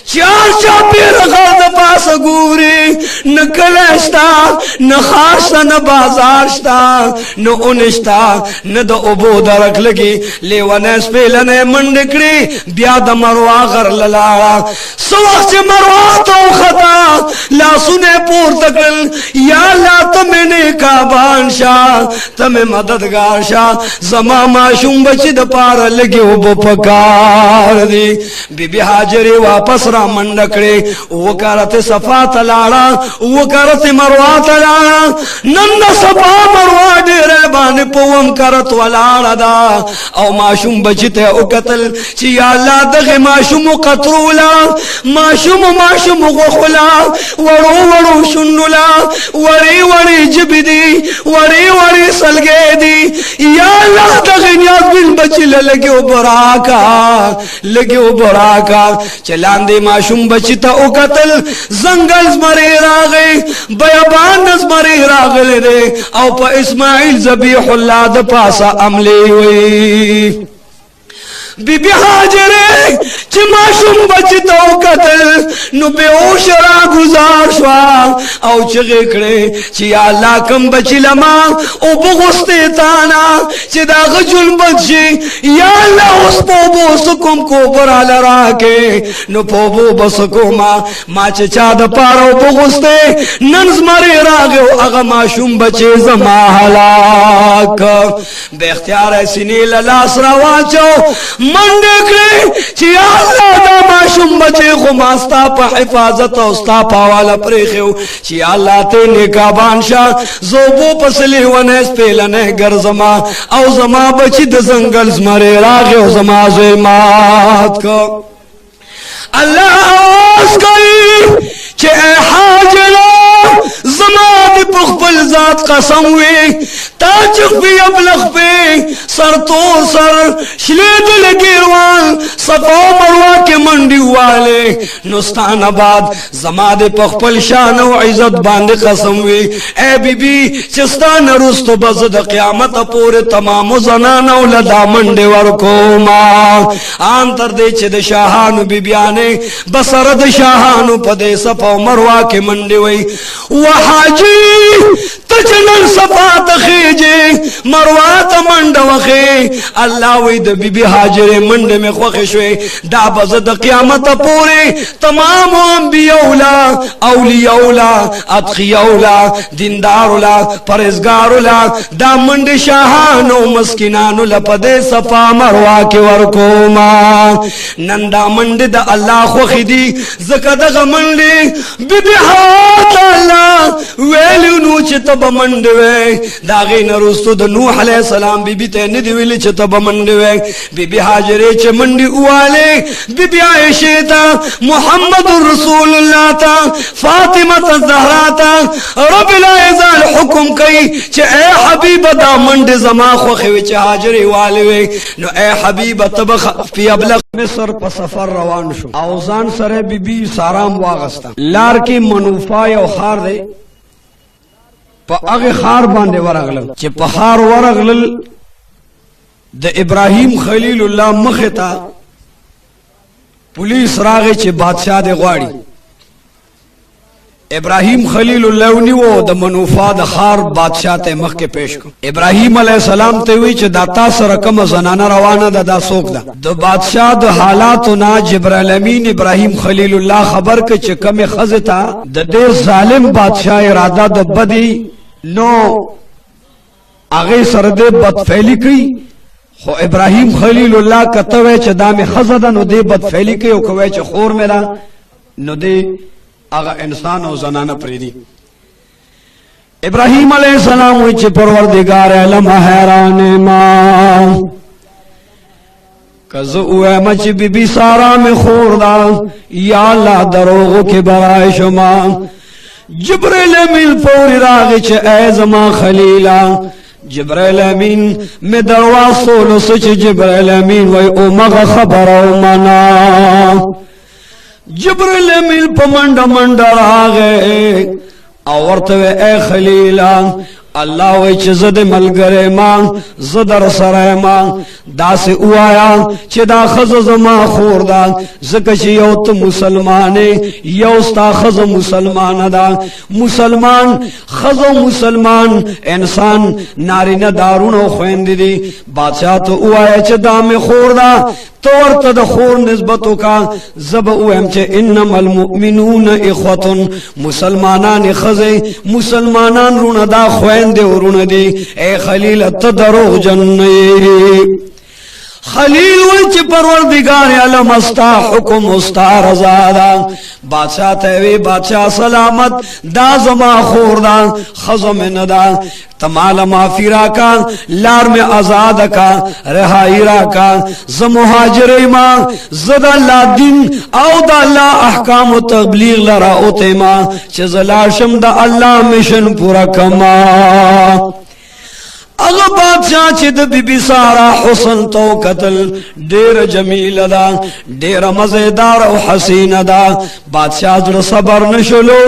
Speaker 1: چار چاپیر غرد پاس گوری نکلشتا نخاشتا نبازارشتا نونشتا ندہ ابو درک لگی لیوانیس پیلنے منڈکڑی بیاد مروا غر للارا سوخ چی مروا تو خطا لا سنے پور تکل یا لا تمہیں نیکابان شاہ تمہیں مددگار شاہ زمان معشوم بچی دا پارا لگی ابو پکار دی بی بی حاجری واپس را منڈکڑی وہ کارت صفا تلارا وہ کارت مروا تلارا نند صفا مروا دیرے بانی پوم کارت والارا دا او معشوم بچتے او قتل چی یا اللہ دغی معشوم قطرولا معشوم غخلا ورو ورو شنولا وری وری جبدی وری سلگے دی یا اللہ دغی نیاز بن بچی لگیو براکا چلان دے معشوم بچتا او قتل زنگل زمری راغے بیابان زمری راغلے دے او پا اسماعیل زبیح اللہ دا پاسا عملے ہوئی بی بی حاجرے چی معشوم بچتا او قتل نو بیهوش را گزار شوا او چغی کړي چې یا الله کم بچی لما او بغسته تانا چې دا غجل بچي یا الله اوس پوبو سکم کو برا لراکه نو پوبو بسکو ما چې چا د پاره بغسته نن زمری راغو هغه ماشوم بچي زما هلاک به اختیار سینې لاس را واچو منډه کړې چې الله دا ماشوم بچي خو ماستا په حفاظت او ستا په حواله پرېخو چې الله ته نگهبان شه زوبو پسلی ونه سپیلنه ګرځما او زما بچي د زنګل زمری راغو زما زوی مات کو الله آواز کوي چې حاجلا زما دی پخپل ذات قسم وی تا چخفی ابلغ پی سر تو سر شلید لگیروان صفا مروا کے منڈی والے نستان آباد زما دی پخپل شان و عزت باند قسم وی اے بی بی چستان رستو بزد قیامت پور تمام زنانو لدا منڈی ورکو ما آن تر دے چھ د شاہانو بی بیانے بسر د شاہانو پدے صفا مروا کے منڈی وی وحاجی تجنن صفات خیجی مروات مند وخی اللہ وی د بی بی حاجر مند میں خوخ شوی دا بزد قیامت پوری تمام انبیاءولا اولیاءولا اتخیاءولا دیندارولا پرزگارولا دا مند شاہانو مسکنانو لپدے صفا مروا کی ورکوما نندا مند دا اللہ خوخی دی زکدغ مند بی بی حاجر اللہ ویلیو نو چتا بمندوے داغی نرستو دا نوح علیہ السلام بی بی تے ندی ویلی چتا بمندوے بی بی حاجرے چھ مندی اوالے بی بی عائشہ تا محمد رسول اللہ تا فاطمہ تا زہرا تا رب العزال حکم کئی چھ اے حبیب دا مند زما خوخوی چھ حاجرے والوے نو اے حبیب تبخ فی ابلغ مصر پا سفر روان شو اوزان سر بی بی سارام واغستا لار کی منوفا یو خار دے پا اغی خار باندے ورغلل چی پا خار ورغلل دا ابراہیم خلیل اللہ مختا پولیس راغی چی بادشاہ دے غواڑی ابراہیم خلیل اللہ نیو دا منوفا دا خار بادشاہ تے مخ کے پیش کو ابراہیم علیہ السلام تے ہوئی چی دا تاس رکم زنانا روانا دا دا سوک دا دا بادشاہ دا حالاتنا جبرائیل امین ابراہیم خلیل اللہ خبر کے چی کم خزتا دا دیر ظالم بادشاہ ارادہ دا بدی نو آغی سردے بد فیلی کی خو ابراہیم خلیل اللہ کتوے چی دا میں خزدا نو دے بد فیلی کی او کوے چی خور میرا نو دے آغا انسان او زنانا پریدی ابراہیم علیہ السلام ہوئی چی پروردگار علم حیران ماں کزوئے مچ بی بی سارا میں خوردہ یا اللہ دروغو کے برائے شما جبریل امین پوری راغی چی اے زمان خلیلہ جبریل امین میں درواز سولو سچ جبریل امین وی او مغ خبر او منا جبریل امین پا منڈ منڈ راغے اورتوے اے خلیلہ اللہ وی چی زد ملگرے ماں زدر سرے ماں دا سے اوایا چی دا خز ما خوردا زکچی یوت مسلمانے یوستا خز مسلمان دا مسلمان خز مسلمان انسان نارین دارون و خویند دی بادشاہ تو اوایا چی دا میں خوردا طورت دا خور نسبتو کا زب اوہم چے انما المؤمنون اخوتن مسلمانان خزے مسلمانان رون دا خوین دے ورون دے اے خلیل تدروغ جننی خلیل وچ پروردگار علم استا حکم استا رضادا بادشاہ تیوی بادشاہ سلامت دا زما خوردہ خزم ندا تمال معافی راکا لار میں آزاد کا رہائی راکا زمہاجر ماں زد اللہ دین او دا اللہ احکام و تبلیغ لرا اوتے ماں چیز لاشم دا اللہ مشن پورا کما اگا بادشاہ چید بی بی سارا حسن تو قتل دیر جمیل دا دیر مزیدار و حسین دا بادشاہ در صبر نشلو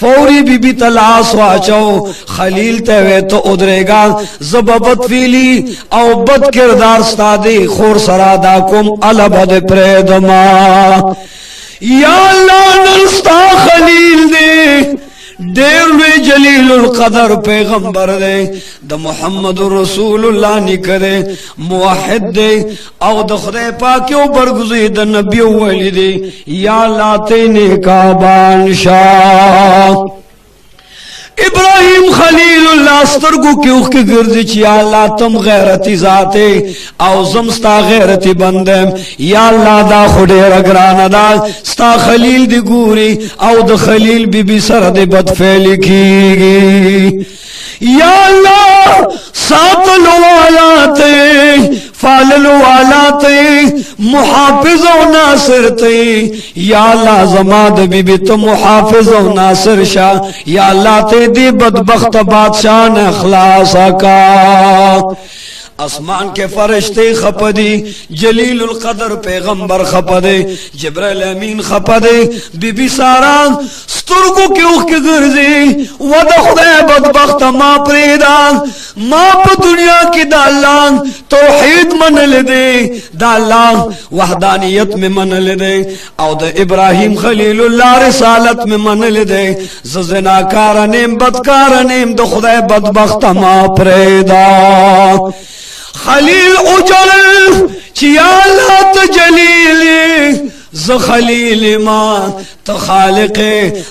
Speaker 1: فوری بی بی تلاس واچو خلیل تیوے تو ادرے گا زب بد فیلی او بد کردار ستادی خور سرادا کم علبد پرید ما یا اللہ نل جلیل القدر پیغمبر دے د محمد رسول اللہ نکدے موحد دے او د خدای پاک یو برگزید نبی ولی دے یا اللہ تینے کعبان شاہ ابراہیم خلیل اللہ سترگو کی اوخ کی گرزی چی یا اللہ تم غیرتی ذاتے او زمستا غیرتی بندم یا اللہ دا خودے رگران دا ستا خلیل دی گوری او دا خلیل بی بی سر دی بدفیلی کی گی یا اللہ ساتلو والاتے فاللو والاتے محافظ و ناصر تے یا اللہ زماد بی بی تو محافظ و ناصر شاہ یا اللہ تے دی بدبخت بادشاہ نے اخلاص کا آسمان کے فرشتے خپدی جلیل القدر پیغمبر خپدے جبرائیل امین خپدے بی بی سارا سترگو کی اوخ کی گرزی ود خدای بدبخت ما پریدا ما پا دنیا کی دا اللہ توحید من لدے دا اللہ وحدانیت میں من لدے او دا ابراہیم خلیل اللہ رسالت میں من لدے زناکارنیم بدکارنیم دا خدای بدبخت ما پریدا خلیل اجل چیا اللہ تجلیل ز خلیل ما تا خالق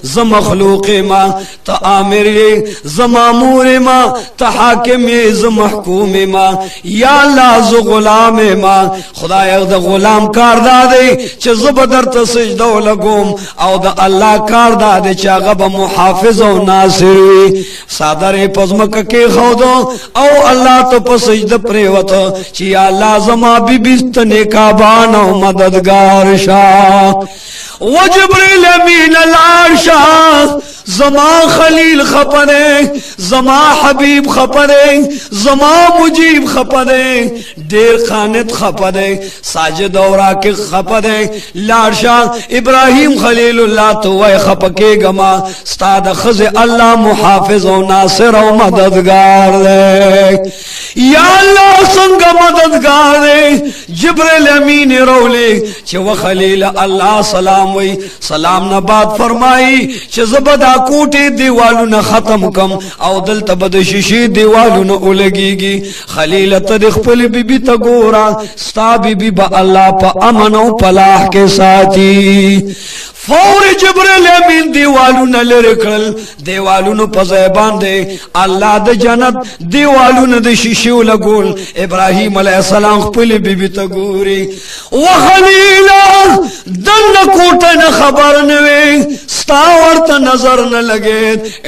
Speaker 1: ز مخلوق ما تا آمر ز مامور ما تا حاکم ز محکوم ما یا اللہ ز غلام ما خدا دا غلام کار دادے چا زبدر تا سجدو لگوم او دا اللہ کار دادے چا غب محافظ و ناصر سادر پزمک کے خودو او اللہ تو پا سجد پریوتا چی یا اللہ زما بی بیست نکابان و مددگار شاہ وجبریل امین العرشا زما خلیل خپنے زما حبیب خپنے زما مجیب خپنے دیر خانت خپنے ساجد اور راکق خپنے لارشا ابراہیم خلیل اللہ تو وے خپکے گما ستاد خز اللہ محافظ و ناصر و مددگار دے یا اللہ سنگ مددگار دے جبریل امین رولے چھو خلیل اللہ سلام وی سلام نباد فرمائی چھ زبدا کوٹے دیوالو نہ ختم کم او دل تبد شیشی دیوالو نہ اولگی گی خلیل تدخ پل بی بی تگورا ستا بی بی با اللہ پا امن و پلاح کے ساتھی فور جبریل امین دیوالو نہ لرکل دیوالو نہ پزیبان دے اللہ دے جنت دیوالو نہ دے شیشیو لگول ابراہیم علیہ السلام خپل بی بی تگوری وخلیلا دل کوٹا نہ خبر نوے ستاورت نظر نہ لگے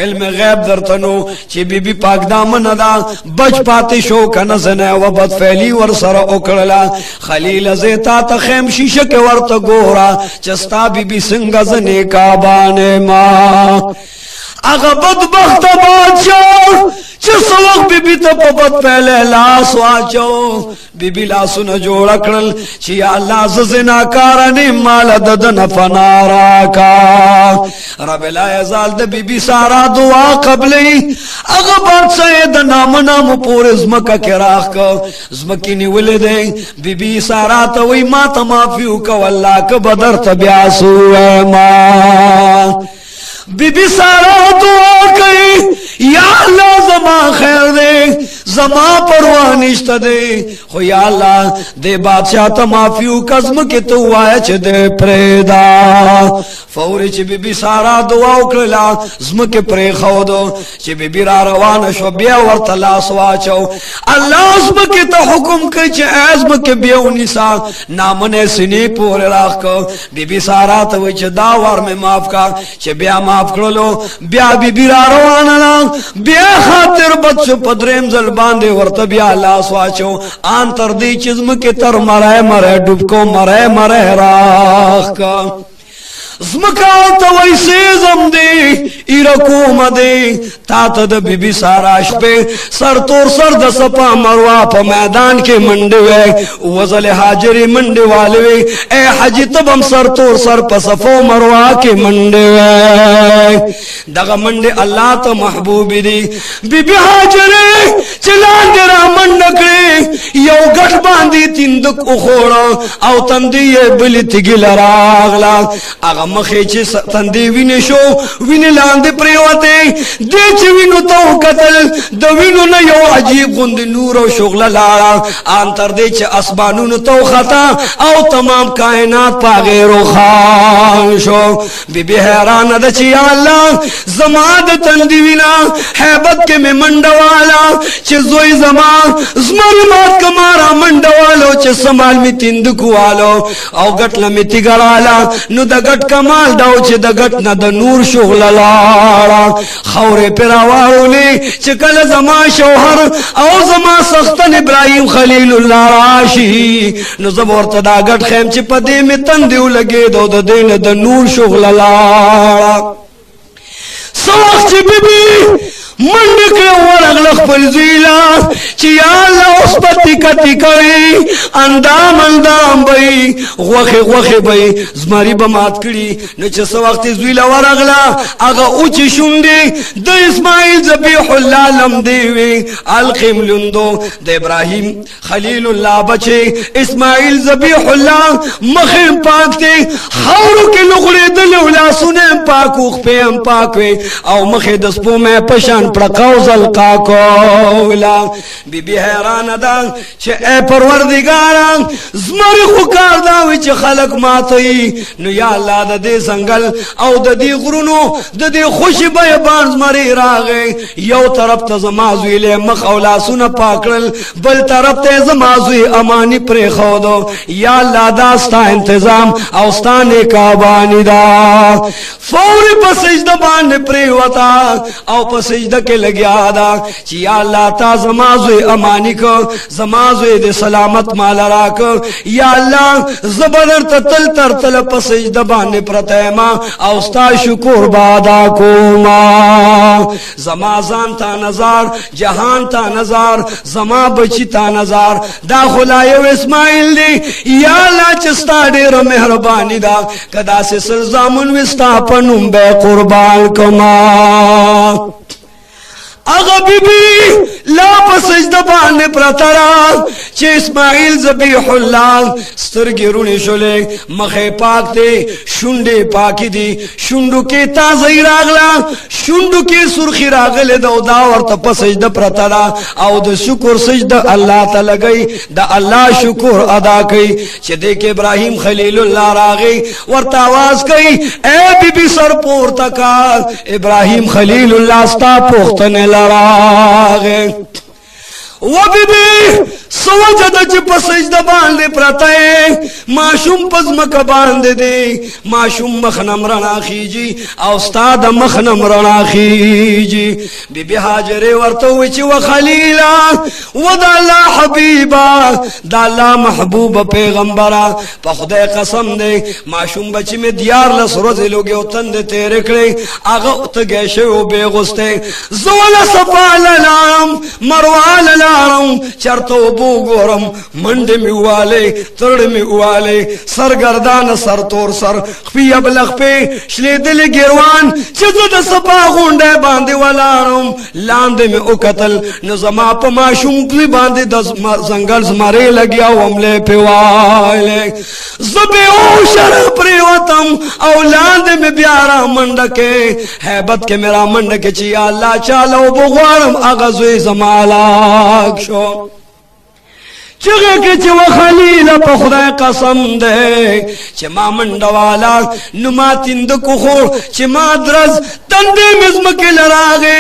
Speaker 1: علم غیب درتنو چی بی بی پاک دامن دا بچ پاتی شو کنزنے و بد فیلی ور سر اکڑلا خلیل زیتا تخیم شیشک ورت گورا چستا بی بی سنگز نیکابانے ماں اگا بدبخت بادشاہ چس وقت بی بی تا پبت پہلے لاس واچو بی بی لاسو نجوڑ اکڑل چی اللہ ززنا کارنی مال ددن فنارا کا رب لا یزال دا بی بی سارا دعا قبلی اگا بات سید نام نام پور ازمکا کراخ کا ازمکی نیولی دے بی بی سارا توی ما تمافیو کا واللہ کا بدر تبیاسو اے ماں بی بی سارا دعا کئی یا اللہ زما خیر دے زما پروانشت دے خو یا اللہ دے بادشاہ تا معافیو کزم کی تو آئے چھ دے پریدا فوری چھ بی بی سارا دعا اکرلا زم کے پری خودو چھ بی بی را روان شو بیا ورطلا سواچو اللہ زم کی تا حکم کئی چھ ایزم کے بیو نیسا نامن سنی پوری راخ کو بی بی سارا تا وی چھ داوار میں معاف کا چھ بیا معاف کرلو بیا بی بی را روانا بیا خاطر بچو پدریم زل باندے ورط بیا اللہ سواچو آن تر دی چزم کے تر مرے مرے ڈوب کو مرے مرے راخ کا زمکاتا ویسے زم دے ایرکوم دے تاتا دا بی بی ساراش پہ سر تور سر دا سپا مروا پا میدان کے منڈے وے وزل حاجری منڈے والے وے اے حجی تبم سر تور سر پا صفو مروا کے منڈے وے دغا منڈے اللہ تا محبوبی دی بی بی حاجری چلان درہ منڈکڑے یو گٹ باندی تندک اخوڑا او تندی بلی تگی لراغلا اغا مخی چی تندی وینی شو وینی لان باندې پریوته دې چې وینو تو قتل د وینو نه یو عجیب غوند نور او شغله لاړه ان تر دې چې اسمانونو تو خطا او تمام کائنات په غیرو خان شو بی حیران ده چې یا الله زما د تندې وینا هیبت کې مې منډوالا چې زوی زما زمر مات کمارا منډوالو چې سمال می تند کوالو او ګټ لمې تیګړالا نو د ګټ کمال داو چې د ګټ نه د نور شغل لاړه خورې پراوالې چې کله زما شوهر او زما سختن ابراهيم خلیل الله راشي نو زبورته دا ګټ خیم چې په دې می تند ولګې د دین د نور شغل لاړه سوخ چې بیبي منډ کړه ورغل خپل زیلا چې یا الله اوس پتی کتی کوي اندام بې غوخه بې زماري به مات کړي نو چې څو وخت زیلا ورغلا هغه او چې شونډې د اسماعیل ذبیح الله لم دی وی القم لندو د ابراهیم خلیل الله بچي اسماعیل ذبیح الله مخم پاک دی خورو کې لغړې د لولا سونه پاکو خپم پاک وي او مخه د سپو مې پشان پړقاو زلقا کولا بی بی حیران ده چې اے پروردگار زمری خو کار دا وي چې خلق ماتي نو یا الله د دې څنګه او د دې غرونو د دې خوشي بیان زمری راغې یو طرف ته زمازوی له مخ او لاسونه پاکړل بل طرف ته زمازوی امانی پر خودو یا الله دا ستا تنظیم او ستانه کابانی دا فور په سجده باندې پر وتا او په سجده کې لګیا دا چې یا الله تا زمازوی امانی کو زمازوی د سلامت مال راک یا الله زبر تل تر تل په سجده باندې پرتما او ستا شکر بادا کوما زما ځان تا نظر جهان تا نظر زما بچی تا نظر دا خدای اسماعیل دی یا الله چې ستا ډېر مهرباني دا کدا سه سلزامن وستا پنوم به قربان کما اغا بی بی لا پسجده باندې پرترا چې اسماعیل ذبیح الله سترګې رونی شولې مخه پاک دی شونډې پاکي دي شونډو کې تازه راغلا شونډو کې سرخی راغله دا ورته پسجده پرترا او د شکر سجده الله تعالی گئی د الله شکر ادا کړي چې د ابراهیم خلیل الله راغی ورته आवाज کوي اے بی بی سر پورته کا ابراهیم خلیل الله ستا پوښتنه لراغه و بی بی سوجد چې په سجده باندې پرته ماشوم پزمکه باندې دی ماشوم مخنم رڼا خيږي او استاد مخنم رڼا خيږي بی بی هاجر ورته و چې وخلیلا ود الله حبیبا د الله محبوب پیغمبره په خدای قسم دی ماشوم بچی می دیار لس ورځې لوګي او تند تیر کړي هغه ته گشه او به غسته زول صفال لام مروال لام چرته بو ګورم منډه می واله تړ می واله سرګردان سر تور سر خپي ابلغ په شلې دل ګروان چې د صفا غونډه باندې ولاړم لاندې می او قتل نو زما په ماشوم په باندې د زنګل زماره لګیا ومله په واله زبې او شر پر وتم او لاندې می بیا را منډه کې hebat کې میرا منډه کې چې الله چالو بغوارم اغزوي زمالا شو چغه کې چې وخلیل په خدای قسم ده چې ما منډوالا نو ما تند کو خو چې ما درز تندې مزم کې لراغه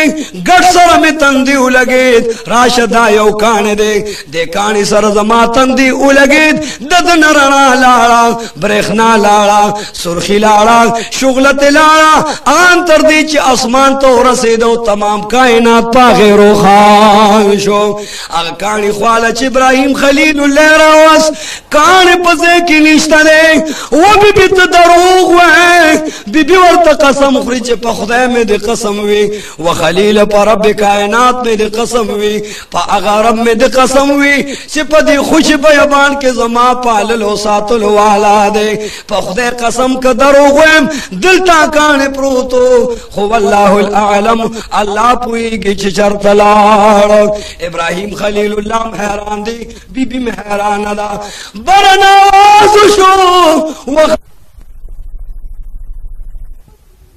Speaker 1: ګټ سره می تندې ولګید راشدا یو کان دې د کانی سره زما تندې ولګید د نرنا لاړه برېخنا لاړه سرخی لاړه شغلت لاړه ان تر دې چې اسمان ته رسیدو تمام کائنات په غیرو خان شو هغه کانی خواله چې ابراهیم خلیل الله راوس کان پسې کې نشته نه و بي بي ته دروغ وای بي بي ورته قسم خوري چې په خدای مې دې قسم وي وخلیل پر رب کائنات مې دې قسم وي په هغه رب مې دې قسم وي چې په دې خوش بیان کې زما پاللو ساتلو والا دې په خدای قسم که دروغ وایم دلته کان پروتو خو والله الاعلم الله پويږي چې چرته لاړ ابراهيم خلیل الله حیران دي بی بی حیران دا برناواز شو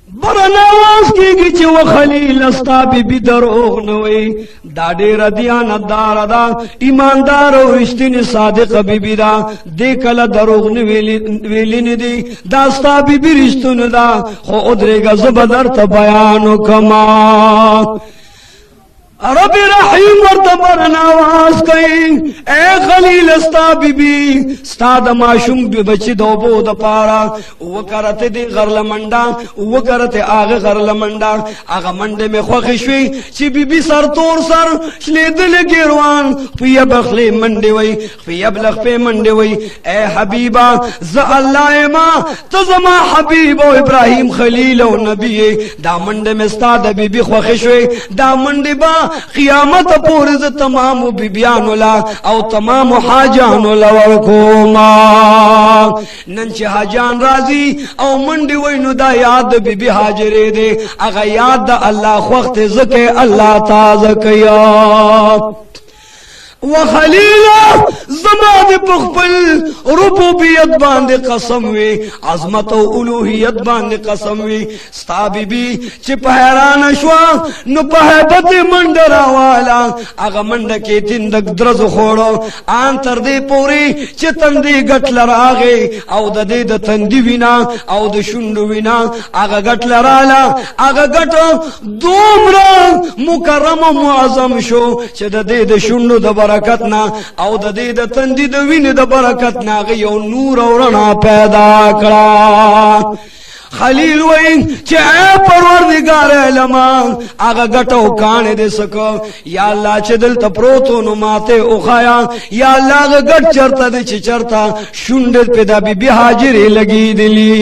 Speaker 1: برناواز کېږي چې و خلیل ستا بیبي دروغ نه وي دا ډېره دیانتداره ده ایماندار او رښتینې صادقه بیبي ده دې کله دروغ نه ویلي نه دي دا ستا بیبي رښتونه ده خو ودرېږه زه به درته بیان وکړم رب رحیم ورته برن آواز کوي اے خلیل ستا بیبي ستا د ماشوم بچی د اوبو د پاره وکړته دی غرله منډه وکړته هغه غرله منډه هغه منډه مې خوښې شوې چې بیبي سر تور سر شلېدلې ګیروان په بخلې منډې وای په بلخپې منډې وای اے حبیبا زه الله یما ته زما حبیب او ابراهیم خلیل او نبی دا منډه مې ستا د بیبي خوښې شوې دا منډه با قیامت پورې ز تمام بیبیانو لا او تمام حاجانو لا ورکوما نن چې حاجان راضي او منډي وینو دا یاد بیبي حاجرې دي هغه یاد د الله وخت زکه الله تازه کیا وخلیلا زما د پخپل ربوبیت باندې قسم وی عظمت او الوهیت باندې قسم وی ستا بیبي چې په حیران شو نو په هیبت منډه راواله هغه منډه کې تندک درز خوړو ان تر دې پوري چې تندې غټ لراغه او د دې د تندې وینا او د شونډو وینا هغه غټ لراله هغه غټ دومره مکرم او معظم شو چې د دې د شونډو د برکت نه او د دې د تندې د وینې د برکت نه یو نور او رڼا پیدا کړه خلیل وین چې اے پروردگار علما هغه غټو کان دې سکو یا الله چې دلته پروتو نو ماته او خایا یا الله غټ چرته دې چې چرته شونډه پیدا بي حاضرې لګې دلی